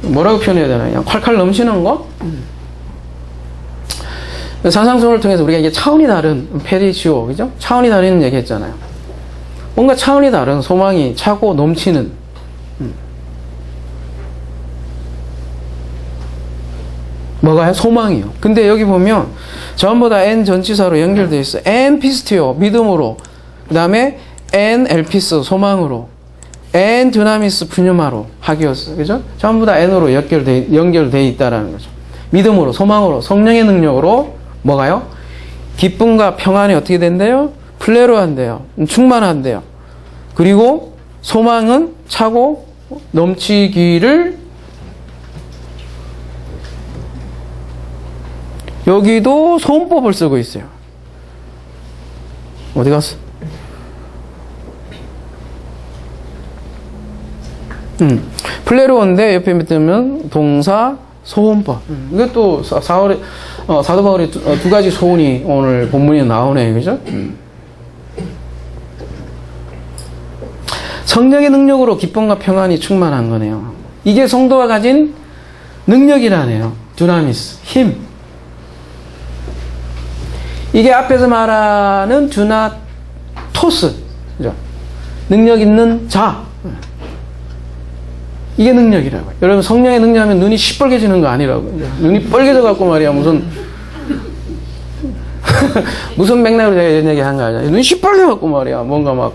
뭐라고 표현해야 되나? 그냥 콸콸 넘치는 거. 산상수훈을 통해서 우리가 이게 차원이 다른 페리시오, 그죠? 차원이 다른 얘기했잖아요. 뭔가 차원이 다른 소망이 차고 넘치는. 뭐가요? 소망이요. 근데 여기 보면 전부 다 전치사로 연결되어 있어요. 피스티오, 믿음으로. 그 다음에 엘피스, 소망으로. 드나미스, 푸뉴마로, 하기오스. 그죠? 전부 다 N으로 연결되어 있다라는 거죠. 믿음으로, 소망으로, 성령의 능력으로 뭐가요? 기쁨과 평안이 어떻게 된대요? 플레로한대요. 충만한대요. 그리고 소망은 차고 넘치기를, 여기도 소음법을 쓰고 있어요. 어디 갔어? 플레로인데 옆에 밑에면 동사 소음법. 이것도 사도 바울이 두 가지 소원이 오늘 본문에 나오네요. 그죠? 성령의 능력으로 기쁨과 평안이 충만한 거네요. 이게 성도가 가진 능력이라네요. 두나미스, 힘. 이게 앞에서 말하는 두나토스, 그죠? 능력 있는 자. 이게 능력이라고요. 여러분, 성령의 능력하면 눈이 시뻘개지는 거 아니라고요. 눈이 빨개져 갖고 말이야, 무슨 무슨 맥락으로 제가 이런 얘기 한 거 아니야. 눈이 시뻘개 갖고 말이야, 뭔가 막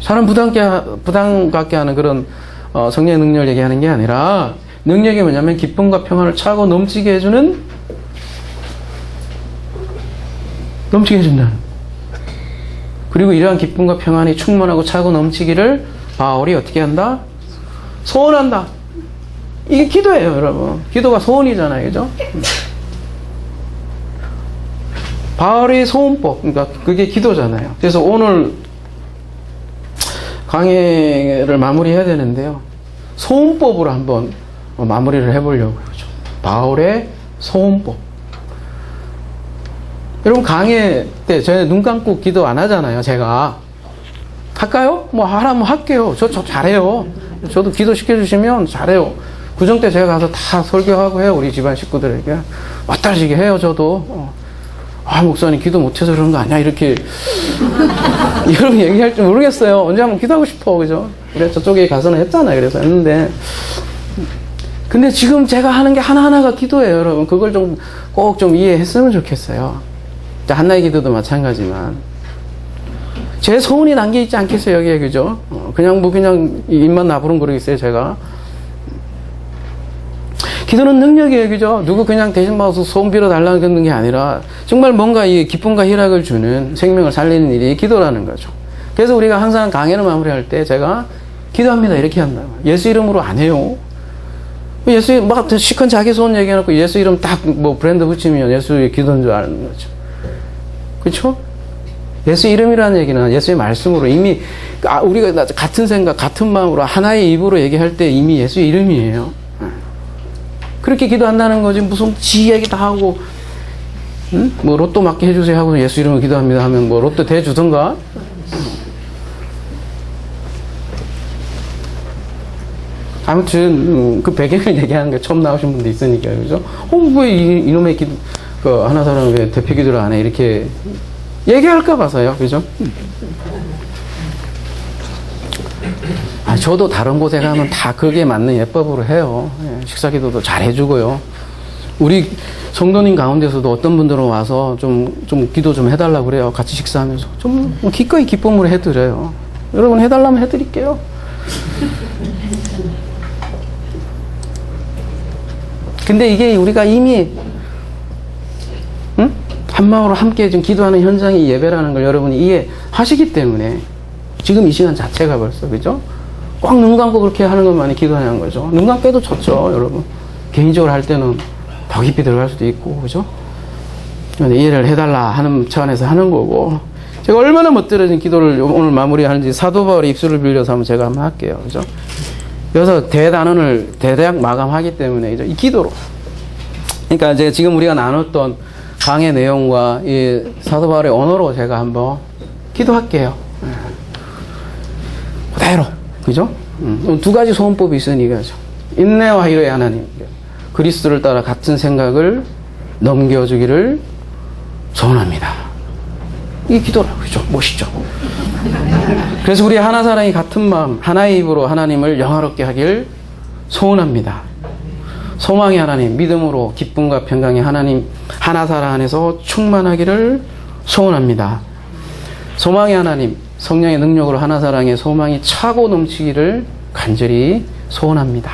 사람 부담 갖게 하는 그런 성령의 능력을 얘기하는 게 아니라, 능력이 뭐냐면 기쁨과 평안을 차고 넘치게 해주는, 넘치게 해준다는. 그리고 이러한 기쁨과 평안이 충만하고 차고 넘치기를 바울이 어떻게 한다? 소원한다. 이게 기도예요, 여러분. 기도가 소원이잖아요, 그죠? 바울의 소원법, 그러니까 그게 기도잖아요. 그래서 오늘 강의를 마무리해야 되는데요. 소원법으로 한번 마무리를 해보려고요. 그죠? 바울의 소원법. 여러분, 강의 때 저희 눈 감고 기도 안 하잖아요, 제가. 할까요? 뭐 하라면 할게요. 저 잘해요. 저도 기도 시켜주시면 잘해요. 구정 때 제가 가서 다 설교하고 해요. 우리 집안 식구들에게. 왔다지게 해요, 저도. 목사님 기도 못해서 그런 거 아니야? 이렇게 여러분 얘기할 줄 모르겠어요. 언제 한번 기도하고 싶어, 그죠? 그래, 저쪽에 가서는 했잖아요. 그래서 했는데. 근데 지금 제가 하는 게 하나하나가 기도예요, 여러분. 그걸 꼭 좀 이해했으면 좋겠어요. 한나의 기도도 마찬가지만. 제 소원이 남겨 있지 않겠어요, 여기에, 그죠? 그냥 입만 나부른 그러겠어요, 제가. 기도는 능력이에요, 그죠? 누구 그냥 대신 봐서 소원 빌어달라는 게 아니라, 정말 뭔가 이 기쁨과 희락을 주는, 생명을 살리는 일이 기도라는 거죠. 그래서 우리가 항상 강연을 마무리할 때 제가 기도합니다, 이렇게 한다. 예수 이름으로 안 해요. 예수, 막 시큰 자기 소원 얘기해놓고 예수 이름 딱 브랜드 붙이면 예수의 기도인 줄 아는 거죠. 그렇죠? 예수 이름이라는 얘기는 예수의 말씀으로 이미 우리가 같은 생각, 같은 마음으로 하나의 입으로 얘기할 때 이미 예수의 이름이에요. 그렇게 기도한다는 거지. 무슨 지 얘기 다 하고, 응? 로또 맞게 해주세요 하고 예수 이름으로 기도합니다 하면 로또 대주던가. 아무튼 그 배경을 얘기하는 게 처음 나오신 분도 있으니까, 그죠? 왜 이놈의 기도, 하나 사람은 왜 대표 기도를 안 해? 이렇게 얘기할까 봐서요, 그죠? 저도 다른 곳에 가면 다 그게 맞는 예법으로 해요. 식사 기도도 잘 해주고요. 우리 성도님 가운데서도 어떤 분들은 와서 좀 기도 좀 해달라고 그래요. 같이 식사하면서. 좀 기꺼이 기쁨으로 해드려요. 여러분 해달라면 해드릴게요. 근데 이게 우리가 이미 한마음으로 함께 지금 기도하는 현장이 예배라는 걸 여러분이 이해하시기 때문에 지금 이 시간 자체가 벌써, 그죠? 꽉 눈 감고 그렇게 하는 것만이 기도하는 거죠. 눈 감고도 좋죠, 여러분. 개인적으로 할 때는 더 깊이 들어갈 수도 있고, 그죠? 이해를 해달라 하는 차원에서 하는 거고, 제가 얼마나 멋들어진 기도를 오늘 마무리하는지 사도 바울의 입술을 빌려서 한번 제가 한번 할게요, 그죠? 그래서 대단원을 대략 마감하기 때문에 이제 이 기도로. 그러니까 이제 지금 우리가 나눴던 강의 내용과 이 사도 바울의 언어로 제가 한번 기도할게요. 그대로, 그죠? 두 가지 소원법이 있으니까, 인내와 희로의 하나님, 그리스도를 따라 같은 생각을 넘겨주기를 소원합니다. 이 기도라고, 그죠? 멋있죠? 그래서 우리 하나 사랑이 같은 마음, 하나의 입으로 하나님을 영화롭게 하길 소원합니다. 소망의 하나님, 믿음으로 기쁨과 평강의 하나님, 하나 사랑 안에서 충만하기를 소원합니다. 소망의 하나님, 성령의 능력으로 하나 사랑의 소망이 차고 넘치기를 간절히 소원합니다.